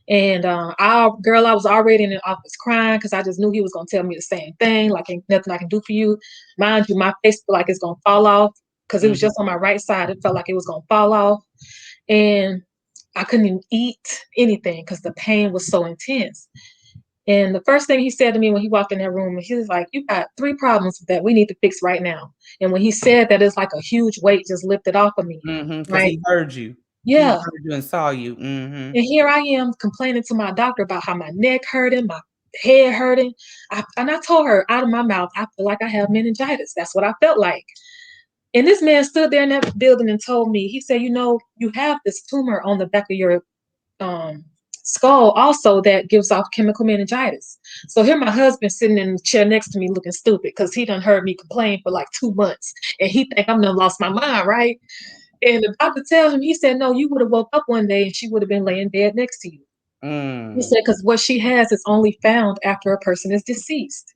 And I was already in the office crying because I just knew he was gonna tell me the same thing. Like, ain't nothing I can do for you. Mind you, my face felt like it's gonna fall off because it was Mhm. just on my right side. It felt like it was gonna fall off, and I couldn't even eat anything because the pain was so intense. And the first thing he said to me when he walked in that room, he was like, "You got 3 problems that we need to fix right now." And when he said that, it's like a huge weight just lifted off of me. Mhm. Because Right? he heard you. He Yeah. heard you and saw you. Mhm. And here I am complaining to my doctor about how my neck hurting, my head hurting. And I told her out of my mouth, I feel like I have meningitis. That's what I felt like. And this man stood there in that building and told me, he said, you know, you have this tumor on the back of your um, skull also that gives off chemical meningitis. So here my husband sitting in the chair next to me looking stupid because he done heard me complain for like 2 months and he think I'm done lost my mind, right? And the doctor tell him, he said, no, you would have woke up one day and she would have been laying dead next to you. He Mm. said, because what she has is only found after a person is deceased.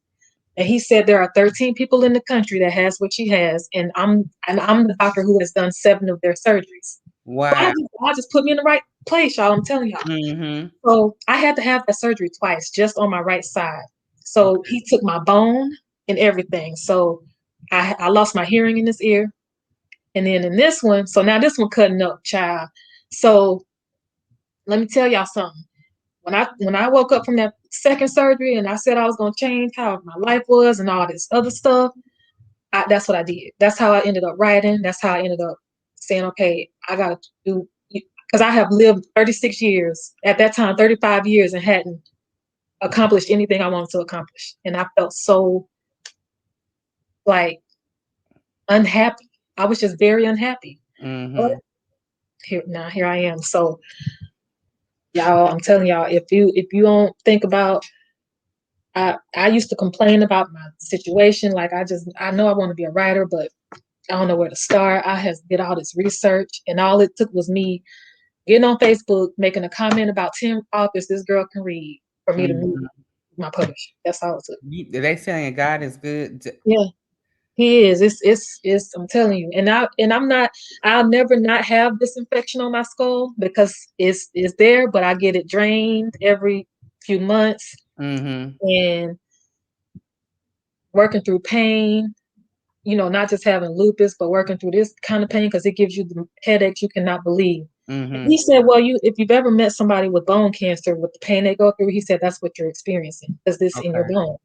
And he said there are 13 people in the country that has what she has, and I'm the doctor who has done 7 of their surgeries. Wow. God just put me in the right place, y'all. I'm telling y'all. Mm-hmm. So I had to have that surgery twice, just on my right side. So Okay. he took my bone and everything. So I lost my hearing in this ear, and then in this one, so now this one cutting up, child. So let me tell y'all something. When I woke up from that second surgery and I said I was gonna change how my life was and all this other stuff, that's what I did. That's how I ended up writing. That's how I ended up saying, okay, I gotta do, because I have lived 36 years at that time, 35 years, and hadn't accomplished anything I wanted to accomplish, and I felt so like unhappy. I was just very unhappy. But Mm-hmm. here I am. So y'all, I'm telling y'all, if you don't think about, I used to complain about my situation. Like I know I want to be a writer, but I don't know where to start. I have did all this research, and all it took was me getting on Facebook, making a comment about 10 authors this girl can read for me to meet Mm-hmm. my publisher. That's all it took. They saying God is good. Yeah, he is. It's. I'm telling you, I'm not. I'll never not have this infection on my skull because it's there, but I get it drained every few months, Mm-hmm. and working through pain, not just having lupus, but working through this kind of pain because it gives you the headaches you cannot believe. And Mm-hmm. he said, well, if you've ever met somebody with bone cancer with the pain they go through, he said that's what you're experiencing because this in your Okay. bone.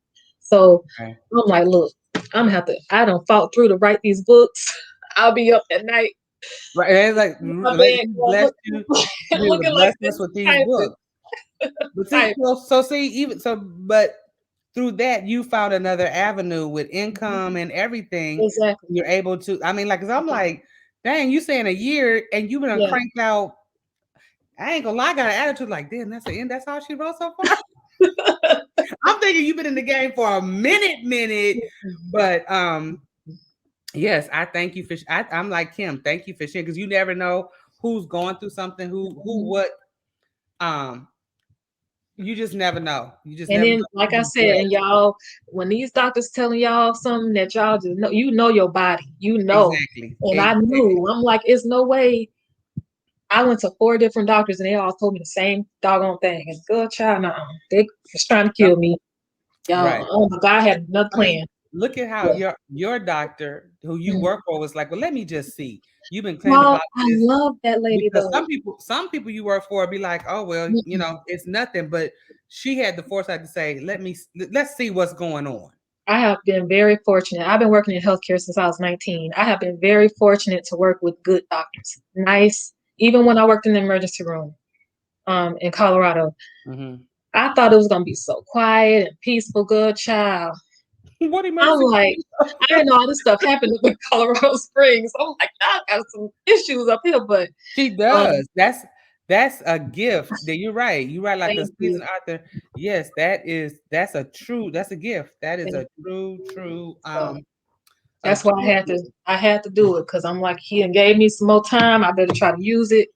So Okay. I'm like, look, I'm gonna have to. I don't fought through to write these books. I'll be up at night, Right. And it's like my let bed, you going, bless you to be able to looking like bless this, us with these typing, books. But see, typing. so see, even so, but through that you found another avenue with income and everything. Exactly. You're able to. I mean, like, 'cause I'm like, dang, you saying a year and you've been Yeah. cranked out. I ain't gonna lie, I got an attitude like, damn, that's the end. That's all she wrote so far. I'm thinking you've been in the game for a minute, but yes, I thank you for. I'm like Kim. Thank you for sharing because you never know who's going through something, who, what. Um, you just never know. You just And never then, know like I who's said, blessed. and y'all, when these doctors telling y'all something that y'all just know, your body, Exactly. And I Exactly. knew, I'm like, it's no way. I went to 4 different doctors, and they all told me the same doggone thing. And good child, no, they was trying to kill me, Right. y'all. Oh my God, I had another I mean, plan. look at how Yeah. your doctor who you Mhm. work for was like, well, let me just see. You've been claiming Y'all, about I this love that lady because though. some people you work for be like, oh well, Mm-mm. it's nothing. But she had the foresight to say, let's see what's going on. I have been very fortunate. I've been working in healthcare since I was 19. I have been very fortunate to work with good doctors. Nice. Even when I worked in the emergency room, in Colorado, Hmm. I thought it was gonna be so quiet and peaceful, good child. What I'm emergency? like, I didn't know all this stuff happened in Colorado Springs. I'm like, I got some issues up here, but She um, does. That's a gift. That you're right. You're right. Like a thank you. seasoned author. Yes, that's a gift. That is Thank a you. true So a that's why I true had to gift. I had to do it because I'm like, he done gave me some more time. I better try to use it,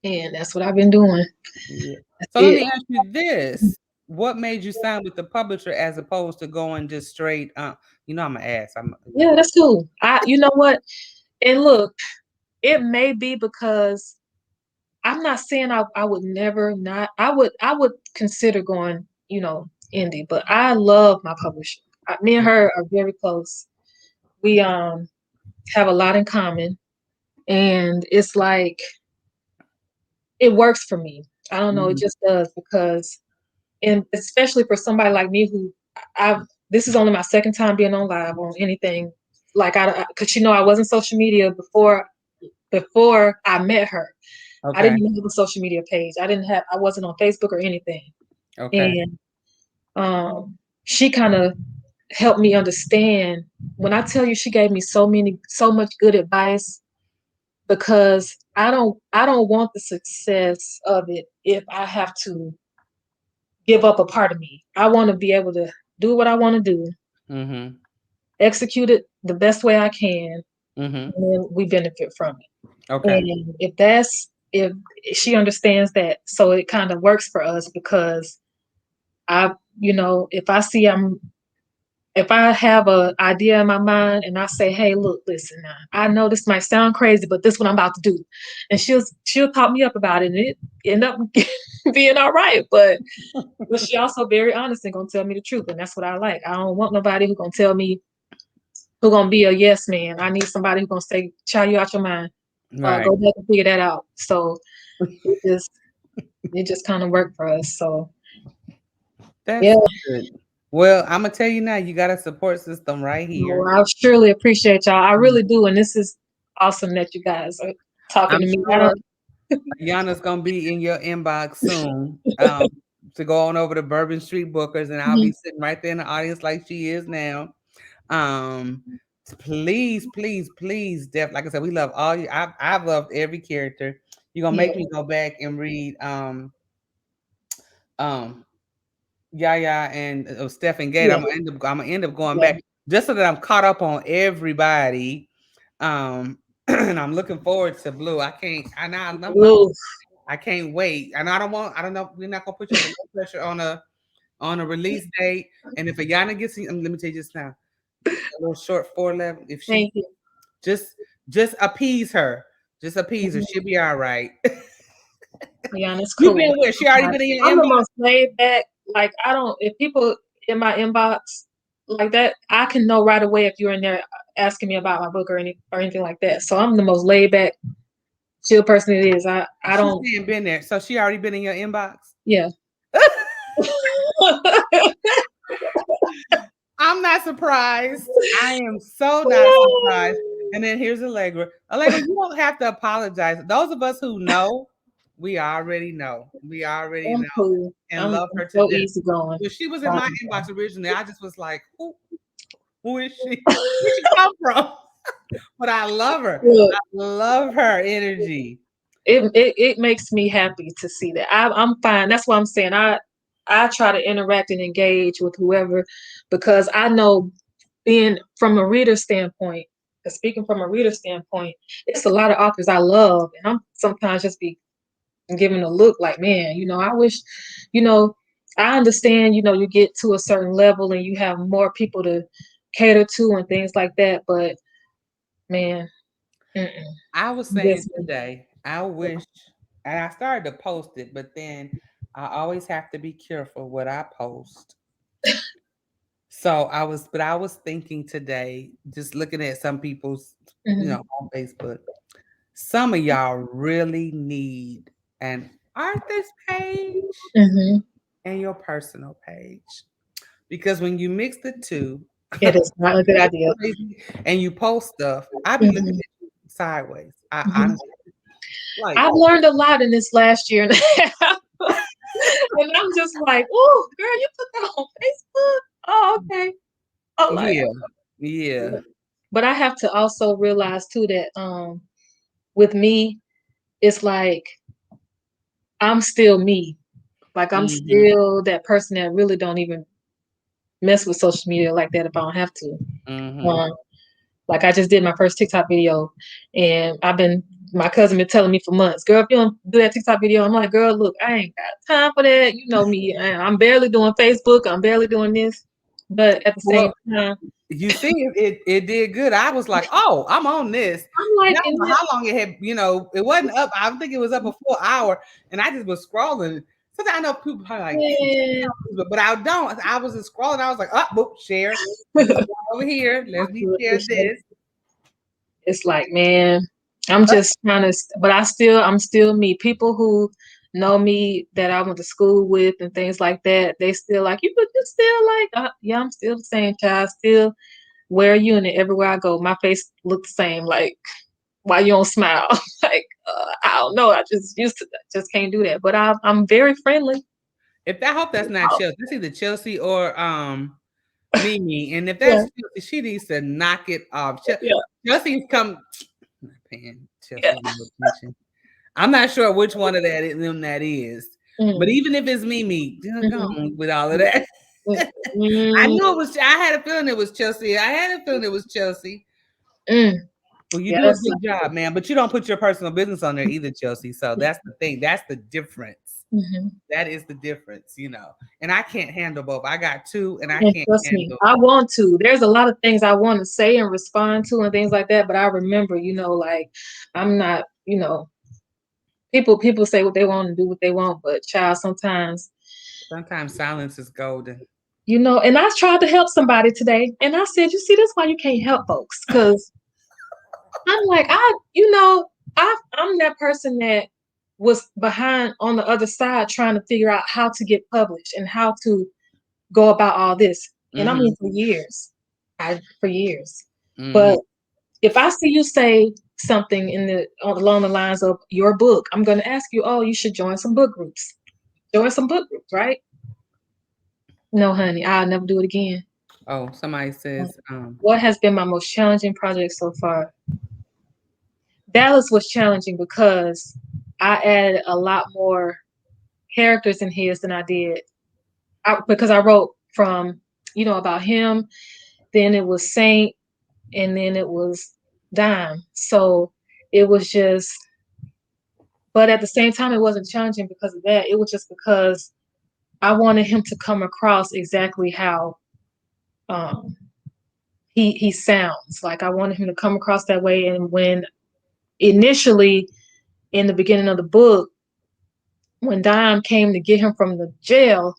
and that's what I've been doing. Yeah. That's So let it. me ask you this. What made you sign with the publisher as opposed to going just straight I'm gonna ask. Yeah, that's cool. You know what? And look, it may be because I'm not saying I would never not. I would consider going, indie, but I love my publisher. Me and her are very close. We have a lot in common, and it's like it works for me. I don't know, it Mhm. just does because, and especially for somebody like me who I've this is only my second time being on live on anything like because I wasn't social media before I met her. I Okay. didn't even have a social media page. I wasn't on Facebook or anything. Okay. And she kind of helped me understand. When I tell you she gave me so much good advice because I don't want the success of it if I have to give up a part of me. I want to be able to do what I want to do, Mm-hmm. execute it the best way I can, Mm-hmm. and then we benefit from it. Okay. And if she understands that, so it kind of works for us because I, if I see if I have a idea in my mind and I say, "Hey, look, listen, now, I know this might sound crazy, but this is what I'm about to do," and she'll talk me up about it, and it end up being all right. But she also very honest and gonna tell me the truth, and that's what I like. I don't want nobody who gonna tell me who gonna be a yes man. I need somebody who gonna say, "Child, you out your mind. Right. Go back and figure that out." So it just it just kind of worked for us. So yeah, That's good. Well, I'm gonna tell you now, you got a support system right no, here. I surely appreciate y'all. I Mm. really do, and this is awesome that you guys are talking I'm to me. I sure don't. Yana's gonna be in your inbox soon. To go on over to Bourbon Street Bookers, and I'll be Mhm. sitting right there in the audience like she is now. Um, please, please, please, Def. Like I said, we love all you. I've loved every character. You're gonna Yeah, make me go back and read um Yaya and Stephen Gate. yeah, I'm gonna end up going yeah. back just so that I'm caught up on everybody. And I'm looking forward to Blue. I can't. I know. Ooh, I can't wait. And I don't want. I don't know. We're not gonna put you under no pressure on a release date. And if Ayana gets, let me tell you just now, a little short 411. If she thank you. just just appease her, just appease her, Mhm. she'll be all right. Yeah, that's You cool. been where? She already been in your I'm the inbox. most laid back. Like I don't. If people in my inbox like that, I can know right away if you're in there asking me about my book or anything like that. So I'm the most laid back, chill person it is. I She's don't. saying been there, so she already been in your inbox. Yeah. I'm not surprised. I am so not surprised. And then here's Allegra. Allegra, you don't have to apologize. Those of us who know, we already know. We already I'm know cool. and love I'm her to so death. easy going. When she was in Proud my of inbox originally, I just was like, who is she? Where she come from? But I love her. Look, I love her energy. it makes me happy to see that. I'm fine. That's what I'm saying. I try to interact and engage with whoever because I know being from a reader standpoint, speaking from a reader standpoint, it's a lot of authors I love, and I'm sometimes just be giving a look like, man, I wish, you know, I understand, you get to a certain level and you have more people to cater to and things like that, but man, mm-mm, I was saying just today, I wish, and I started to post it, but then I always have to be careful what I post. So I was thinking today, just looking at some people's, mhm, on Facebook, some of y'all really need an artist page mhm. and your personal page. Because when you mix the two, It is not a good idea. and you post stuff, I be looking Mhm, at you sideways. I mhm. honestly like, I've learned a lot in this last year and a half. And I'm just like, oh, girl, you put that on Facebook? Oh, okay. I'm like, yeah, yeah. but I have to also realize too that with me, it's like I'm still me. Like I'm Hmm. still that person that really don't even mess with social media like that if I don't have to. Hmm. Um, like I just did my first TikTok video, and my cousin been telling me for months, girl, if you don't do that TikTok video, I'm like, girl, look, I ain't got time for that. You know me, I'm barely doing Facebook, I'm barely doing this, but at the same Well, time, you see, it did good. I was like, oh, I'm on this. I'm And like, I don't know how long it had, it wasn't up. I think it was up a full hour. And I just was scrolling. Sometimes I know people are like, man, but I don't. I was just scrolling. I was like, oh, boop, share. Let me go over here. I Let me do share appreciate. this. It's like, man, I'm just trying to, but I'm still me. People who know me that I went to school with and things like that, they still like you, but you still like, yeah, I'm still the same child. Still wear a unit everywhere I go. My face look the same. Like, why you don't smile? Like, I don't know. I just used to, just can't do that. But I'm very friendly. I hope that's not Oh, Chelsea. That's either Chelsea or Mimi. And if yeah, that's Chelsea, she needs to knock it off. yeah, Chelsea's come. I'm not paying yeah. Chelsea no attention. I'm not sure which one of them that is. But Mm, even if it's Mimi, go mhm, on with all of that. mm, I mm, knew it was. I had a feeling it was Chelsea. I had a feeling it was Chelsea. mm. Well, you Yeah, do a that's good job, man. But you don't put your personal business on there either, Chelsea. So that's the thing. That's the difference. mhm. That is the difference, you know. And I can't handle both. I got two, and I And can't trust me, handle. I want to. There's a lot of things I want to say and respond to and things like that, but I remember, like I'm not, people say what they want and do what they want, but child, sometimes, Sometimes silence is golden. and I tried to help somebody today, and I said, you see, that's why you can't help folks, because I'm like, I'm that person that was behind on the other side trying to figure out how to get published and how to go about all this. And I mean Mm-hmm. for years. For years. Mm-hmm. But if I see you say something along the lines of your book, I'm gonna ask you, oh, you should join some book groups. Join some book groups, right? No, honey, I'll never do it again. Oh, somebody says, What has been my most challenging project so far? Dallas was challenging because I added a lot more characters in his than I did. Because I wrote from, about him, then it was Saint, and then it was Dime. So it was just, but at the same time, it wasn't challenging because of that. It was just because I wanted him to come across exactly how um, he sounds. Like I wanted him to come across that way. And when initially in the beginning of the book, when Dime came to get him from the jail,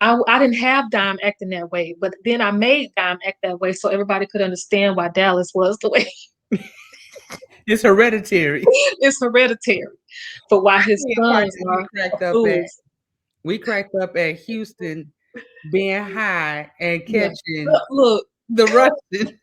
I didn't have Dime acting that way, but then I made Dime act that way so everybody could understand why Dallas was the way. it's hereditary. It's hereditary for why his Yeah, part sons that we are cracked up at. fools. We cracked up at Houston being high and Yeah. catching Look, the Russian.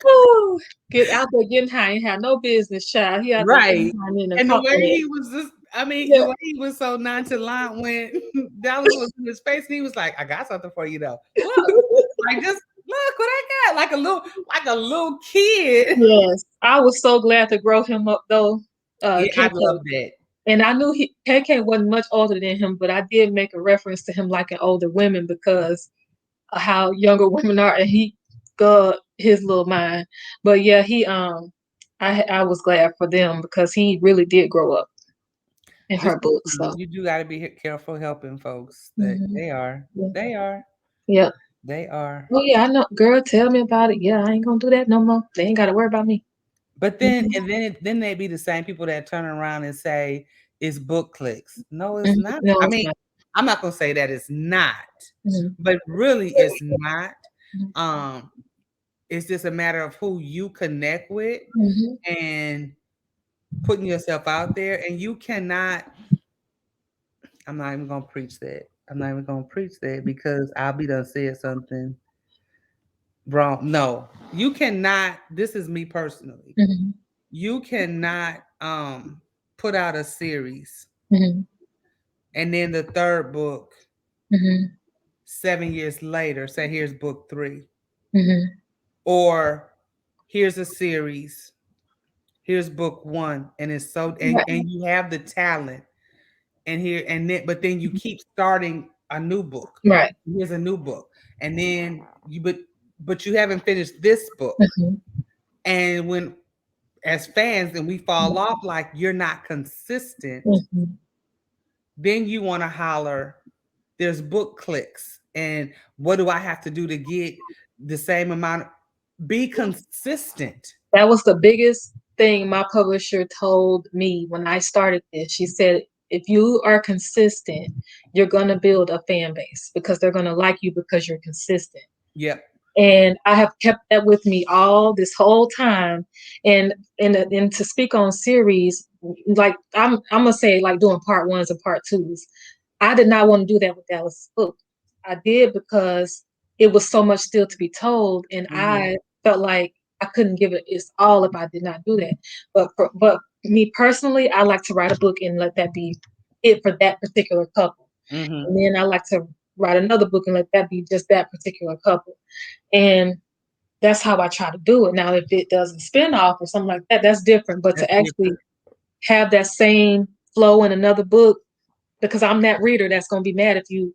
woo, get out there getting high. Ain't had no business, child. He out there getting Right. high and then And the caught way that. he was just, I mean, Yeah. the way he was so nonchalant when Dallas was in his face, and he was like, I got something for you though. Look, like just look what I got. Like a little kid. Yes. I was so glad to grow him up though, Yeah, I KK. love that. And I knew KK wasn't much older than him, but I did make a reference to him liking older women because of how younger women are, and he got his little mind. But yeah, I was glad for them because he really did grow up in This her is book. true. So You do gotta be careful helping folks. That hmm they are. yeah, They are. yeah. They are. Oh yeah, I know. Girl, tell me about it. Yeah, I ain't gonna do that no more. They ain't got to worry about me. But then Mhm, and then they be the same people that turn around and say it's book clicks. No, it's mhm. not. No, I it's mean, not. I'm not gonna say that it's not, Mhm, but really it's not. mhm, Um, it's just a matter of who you connect with mhm. and putting yourself out there. And you cannot, I'm not even gonna preach that. I'm not even gonna preach that because I'll be done said something wrong. No, you cannot, this is me personally. Mhm, You cannot put out a series mhm, and then the third book mhm, 7 years later say here's book three, mhm. or here's a series, here's book one, and it's so Right. and you have the talent and here and then but then you keep starting a new book. Right. Here's a new book, and then but you haven't finished this book. Mhm, And when as fans and we fall off like you're not consistent, mhm. then you want to holler, there's book clicks. And what do I have to do to get the same amount? Be consistent. That was the biggest thing my publisher told me when I started this. She said, if you are consistent, you're going to build a fan base because they're going to like you because you're consistent. Yep. And I have kept that with me all this whole time. And to speak on series, like I'm gonna say like doing part ones and part twos. I did not want to do that with Dallas book. I did because it was so much still to be told, and Hmm. I felt like I couldn't give it its all if I did not do that. But me personally, I like to write a book and let that be it for that particular couple. Hmm. And then I like to write another book and let that be just that particular couple. And that's how I try to do it. Now, if it does a spin off or something like that, that's different. But That's to actually different. have that same flow in another book because I'm that reader that's gonna be mad if you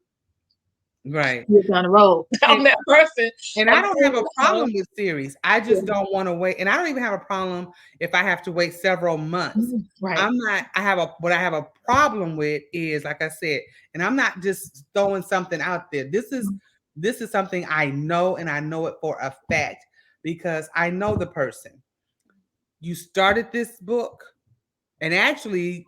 Right. get down the road. I'm And that person. and I I'm don't have very a much problem with series. I just so. don't want to wait. And I don't even have a problem if I have to wait several months. Right. I'm not, I have a, what I have a problem with is, like I said, and I'm not just throwing something out there. This is something I know, and I know it for a fact because I know the person. You started this book, and actually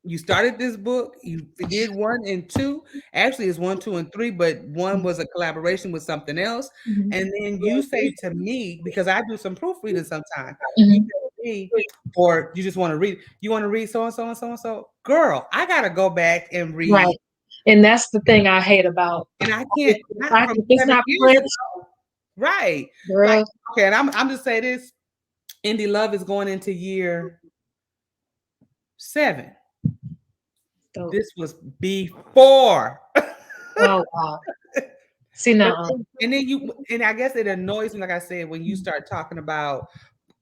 you started this book, you did one and two. Actually, it's one, two, and three, but one was a collaboration with something else. Mhm. And then you say to me, because I do some proofreading sometimes, you Mhm. say to me, or you just want to read, you want to read so and so and so and so. Girl, I gotta go back and read. Right. And that's the thing I hate about And I can't, not from if it's 7 years not ago. Right. Like, girl. okay, and I'm just say this. Indie Love is going into year 7. So, This was before. oh wow. See But now. and then you, and I guess it annoys me, like I said, when you start talking about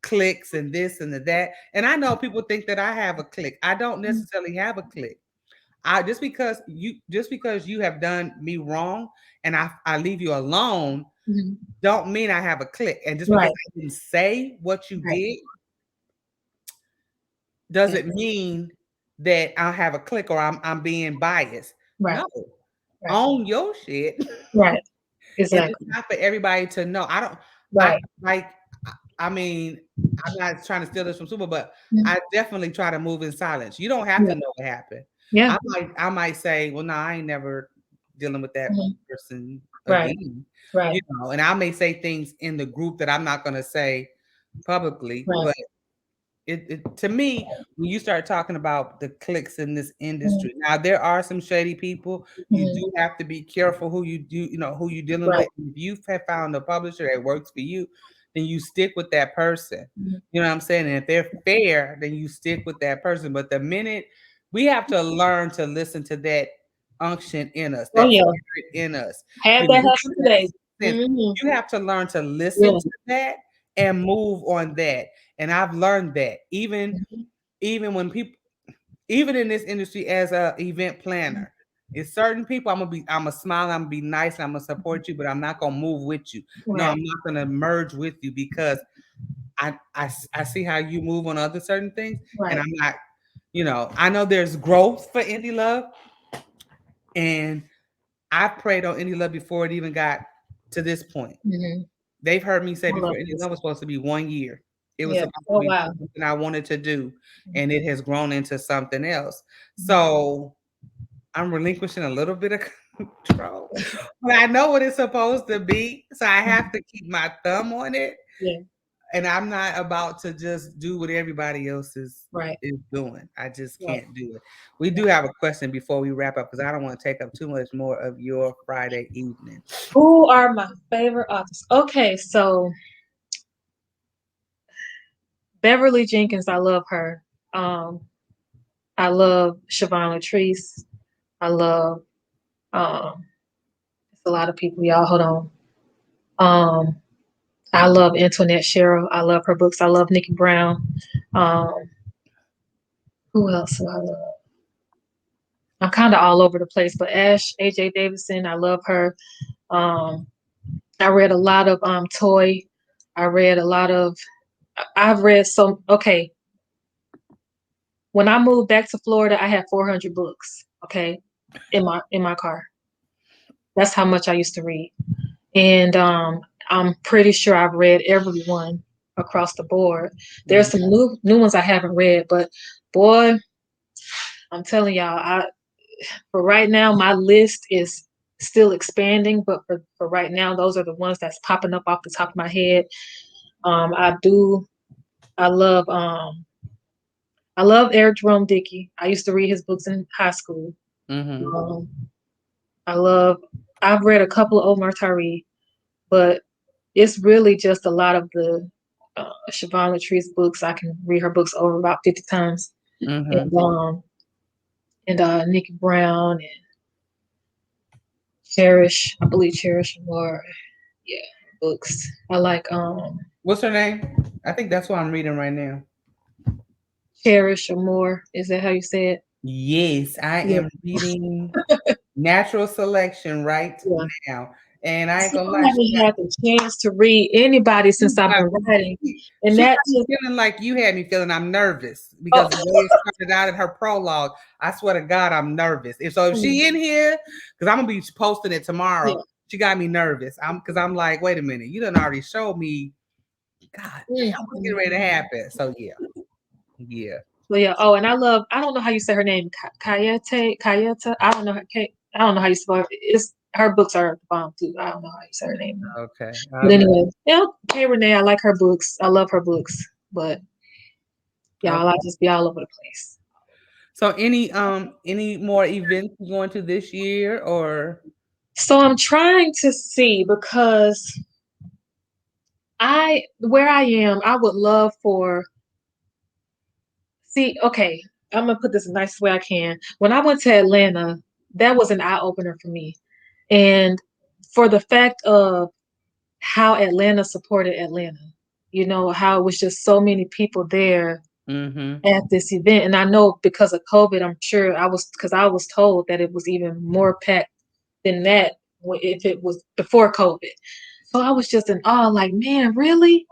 clicks and this and the that. And I know people think that I have a click. I don't necessarily have a click. I just because you have done me wrong and I leave you alone Mhm. don't mean I have a click. And just because Right. I didn't say what you Right. did Yeah. doesn't mean that I have a click or I'm being biased. Right. No, Right. own your shit. Right. And it's Exactly. not for everybody to know. I Right. like, I mean, I'm not trying to steal this from Super, but Mhm. I definitely try to move in silence. You don't have to Yeah. know what happened. Yeah. I might say, well, no, I ain't never dealing with that Mhm. person Right. again, Right. and I may say things in the group that I'm not gonna say publicly, Right. but it to me, when you start talking about the clicks in this Mhm. industry, now there are some shady people. You Mhm. do have to be careful who you do, who you're dealing Right. with. If you have found a publisher that works for you, then you stick with that person. Mhm. You know what I'm saying? And if they're fair, then you stick with that person. But the minute we have to learn to listen to that unction in us, Oh that yeah. spirit in us, Had to that listen happen to that today. sense. Hmm. You have to learn to listen Yeah. to that and move on that. And I've learned that Mhm. even when people, even in this industry as a event planner, it's certain people I'm gonna smile, I'm gonna be nice, I'm gonna support you, but I'm not gonna move with you. No, Right. I'm not gonna merge with you because I see how you move on other certain things, and Right. I'm not, I know there's growth for Indie Love, and I prayed on Indie Love before it even got to this point. Hmm. They've heard me say I love before, Indie this. Love was supposed to be 1 year. It was Yeah. supposed to Oh be wow. something I wanted to do, and it has grown into something else. Mhm. So I'm relinquishing a little bit of control, but I know what it's supposed to be. So I have to keep my thumb on it. Yeah. And I'm not about to just do what everybody else Right. is doing. I just Right. can't do it. We do Right. have a question before we wrap up because I don't want to take up too much more of your Friday evening. Who are my favorite authors? Okay, so Beverly Jenkins, I love her. Um, I love Siobhan Latrice. I love it's a lot of people, y'all. Hold on. Um, I love Antoinette Sherrill. I love her books. I love Nikki Brown. Um, who else do I love? I'm kind of all over the place, but Ash AJ Davidson, I love her. Um, I read a lot of Toy. I read a lot of. I've read so okay. When I moved back to Florida, I had 400 books. Okay, in my car. That's how much I used to read, and I'm pretty sure I've read everyone across the board. There's Mhm, some new ones I haven't read, but boy, I'm telling y'all, for right now, my list is still expanding, but for right now, those are the ones that's popping up off the top of my head. I do. I love. I love Eric Jerome Dickey. I used to read his books in high school. mhm, Um, I love. I've read a couple of Omar Tyree, but it's really just a lot of the Siobhan Latrice books. I can read her books over about 50 times, mhm. and Nikki Brown and Cherish. I believe Cherish more. Yeah, books. I like What's her name? I think that's what I'm reading right now. Cherish or more. Is that how you say it? Yes, I Yeah. am reading Natural Selection right Yeah. now. And I ain't See, gonna I lie, haven't had the chance to read anybody since I've got been writing. And she that got me just, feeling like you had me feeling I'm nervous because oh, the way it started out in her prologue, I swear to God, I'm nervous. If she in here, because I'm gonna be posting it yeah. tomorrow, she got me nervous. I'm like, wait a minute, you done already showed me. God damn, Mm, what's getting mm, ready to mm. happen? So yeah, yeah. But yeah, oh, and I don't know how you say her name, Kayeta. I don't know how you spell it. It's her books are the bomb too. I don't know how you say her name. Okay, But I'll look. anyway, yeah, hey Renee, I like her books. I love her books. But y'all, I Okay. just be all over the place. So any more events you going to this year or So I'm trying to see because where I am, I would love for see, okay, I'm gonna put this the nicest way I can. When I went to Atlanta, that was an eye opener for me. And for the fact of how Atlanta supported Atlanta, how it was just so many people there mm-hmm. at this event. And I know because of COVID, I'm sure because I was told that it was even more packed than that if it was before COVID. So I was just in awe, like, man, really?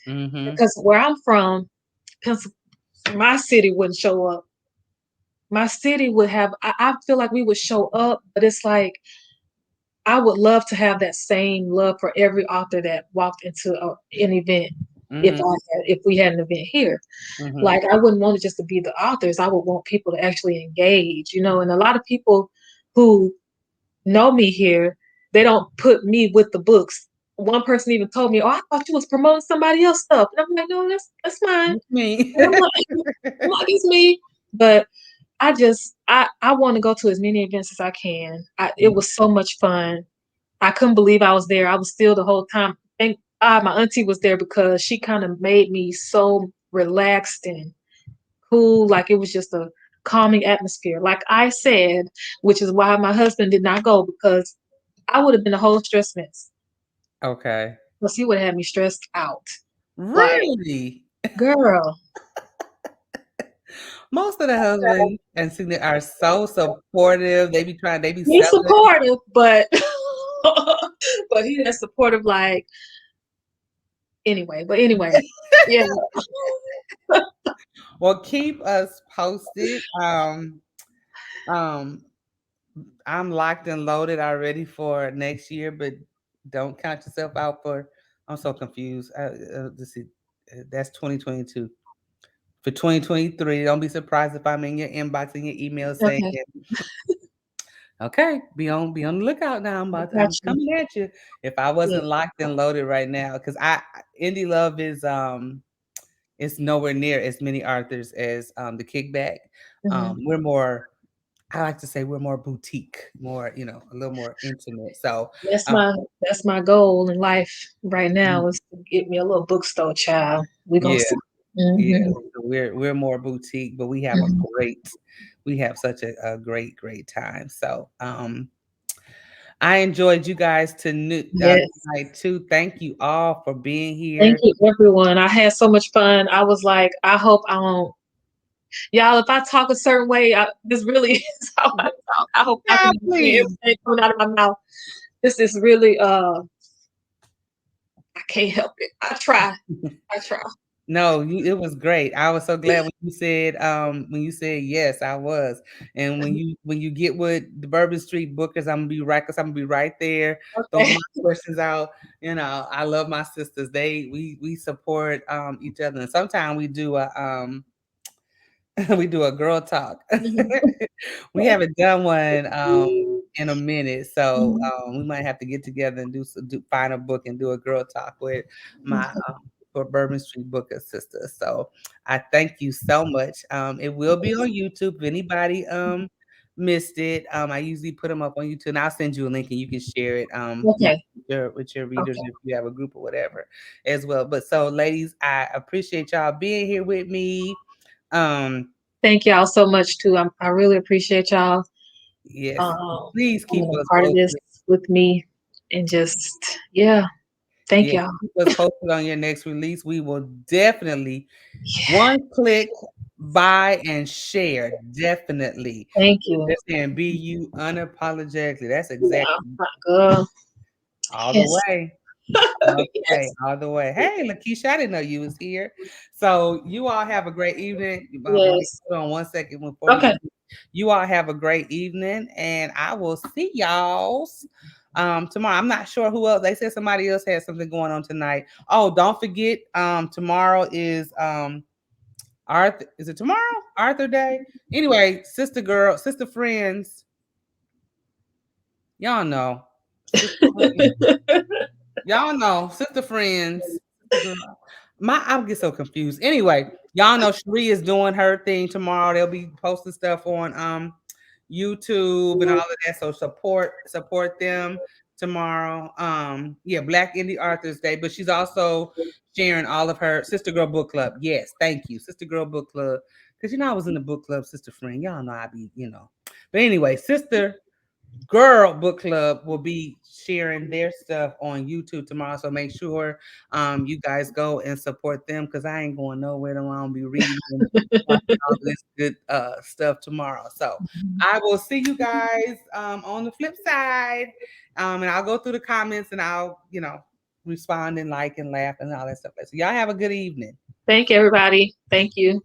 Mm-hmm. Because where I'm from, Pennsylvania, my city wouldn't show up. My city would have, I feel like we would show up, but it's like, I would love to have that same love for every author that walked into an event Mm-hmm. if we had an event here. Mm-hmm. Like I wouldn't want it just to be the authors. I would want people to actually engage, and a lot of people who know me here, they don't put me with the books. One person even told me, "Oh, I thought you was promoting somebody else's stuff." And I'm like, "No, that's mine." Me. And I'm like, it's me. But I want to go to as many events as I can. It was so much fun. I couldn't believe I was there. I was still the whole time. Thank my auntie was there because she kind of made me so relaxed and cool. Like it was just a calming atmosphere. Like I said, which is why my husband did not go because I would have been a whole stress mess. Okay. Because he would have had me stressed out. Like, Really? girl, Most of the husbands and significant are so supportive. They be he's selling. supportive, but but he is supportive. Like anyway, but anyway, yeah. Well, keep us posted. Um, I'm locked and loaded already for next year, but don't count yourself out for. I'm so confused. Let's see, that's 2022. For 2023, don't be surprised if I'm in your inbox in your email saying, Okay, "Okay, be on the lookout now. I got I'm you. coming at you." If I Yeah. wasn't locked and loaded right now, because I indie love is it's nowhere near as many authors as the Kickback. Mhm. We're more. I like to say we're more boutique, more a little more intimate. So, That's um, my goal in life right mm, now is to get me a little bookstore child. We gonna yeah, see. yeah, Hmm. so we're more boutique, but Hmm. we have such a great time. So, I enjoyed you guys Yes. tonight too. Thank you all for being Thank here. you, everyone. I had so much fun. I was like, I hope I don't, y'all. If I talk a certain way, this really is how I talk. I hope I can Yeah, understand please. everything coming out of my mouth. This is really, I can't help it. I try. I try. No, it was great. I was so glad when you said yes, I was. And when you get with the Bourbon Street Bookers, I'm gonna be right because I'm gonna be right there, throwing Okay. my questions out. I love my sisters. We support each other. And sometimes we do a we do a girl talk. Mhm. We haven't done one in a minute, so Mhm. we might have to get together and find a book and do a girl talk with my for Bourbon Street Booker sisters. So I thank you so much. It will be on YouTube. If anybody missed it, I usually put them up on YouTube, and I'll send you a link and you can share it Okay. with your readers Okay. if you have a group or whatever as well. But so ladies, I appreciate y'all being here with me. Um, Thank y'all so much too. I really appreciate y'all yes, um please keep being a us part of this posted. with me and just yeah, thank Yeah, y'all. keep us posted on your next release. We will definitely Yeah. one click buy and share. Definitely. Thank you. They're saying be you unapologetically. That's Yeah, exactly my girl. all the Yes. way. All the way, Yes. all the way. Hey, Lakeisha, I didn't know you was here. So you all have a great evening. Monique, Yes. hold on one second before we. Okay. You all have a great evening, and I will see y'all tomorrow. I'm not sure who else. They said somebody else had something going on tonight. Oh, don't forget, tomorrow is Arthur. Is it tomorrow? Arthur Day. Anyway, sister girl, sister friends, y'all know. Sister friends. Y'all know, sister friends, sister girl. I get so confused. Anyway, y'all know Sheree is doing her thing tomorrow. They'll be posting stuff on YouTube and all of that. So support them tomorrow. Yeah, Black Indie Authors Day. But she's also sharing all of her Sister Girl Book Club. Yes, thank you, Sister Girl Book Club. Because I was in the book club, sister friend. Y'all know I be. But anyway, Sister Girl Book Club will be sharing their stuff on YouTube tomorrow. So make sure you guys go and support them because I ain't going nowhere tomorrow. I'll be reading and watching all this good stuff tomorrow. So I will see you guys on the flip side. And I'll go through the comments and I'll respond and like and laugh and all that stuff. So y'all have a good evening. Thank you, everybody. Thank you.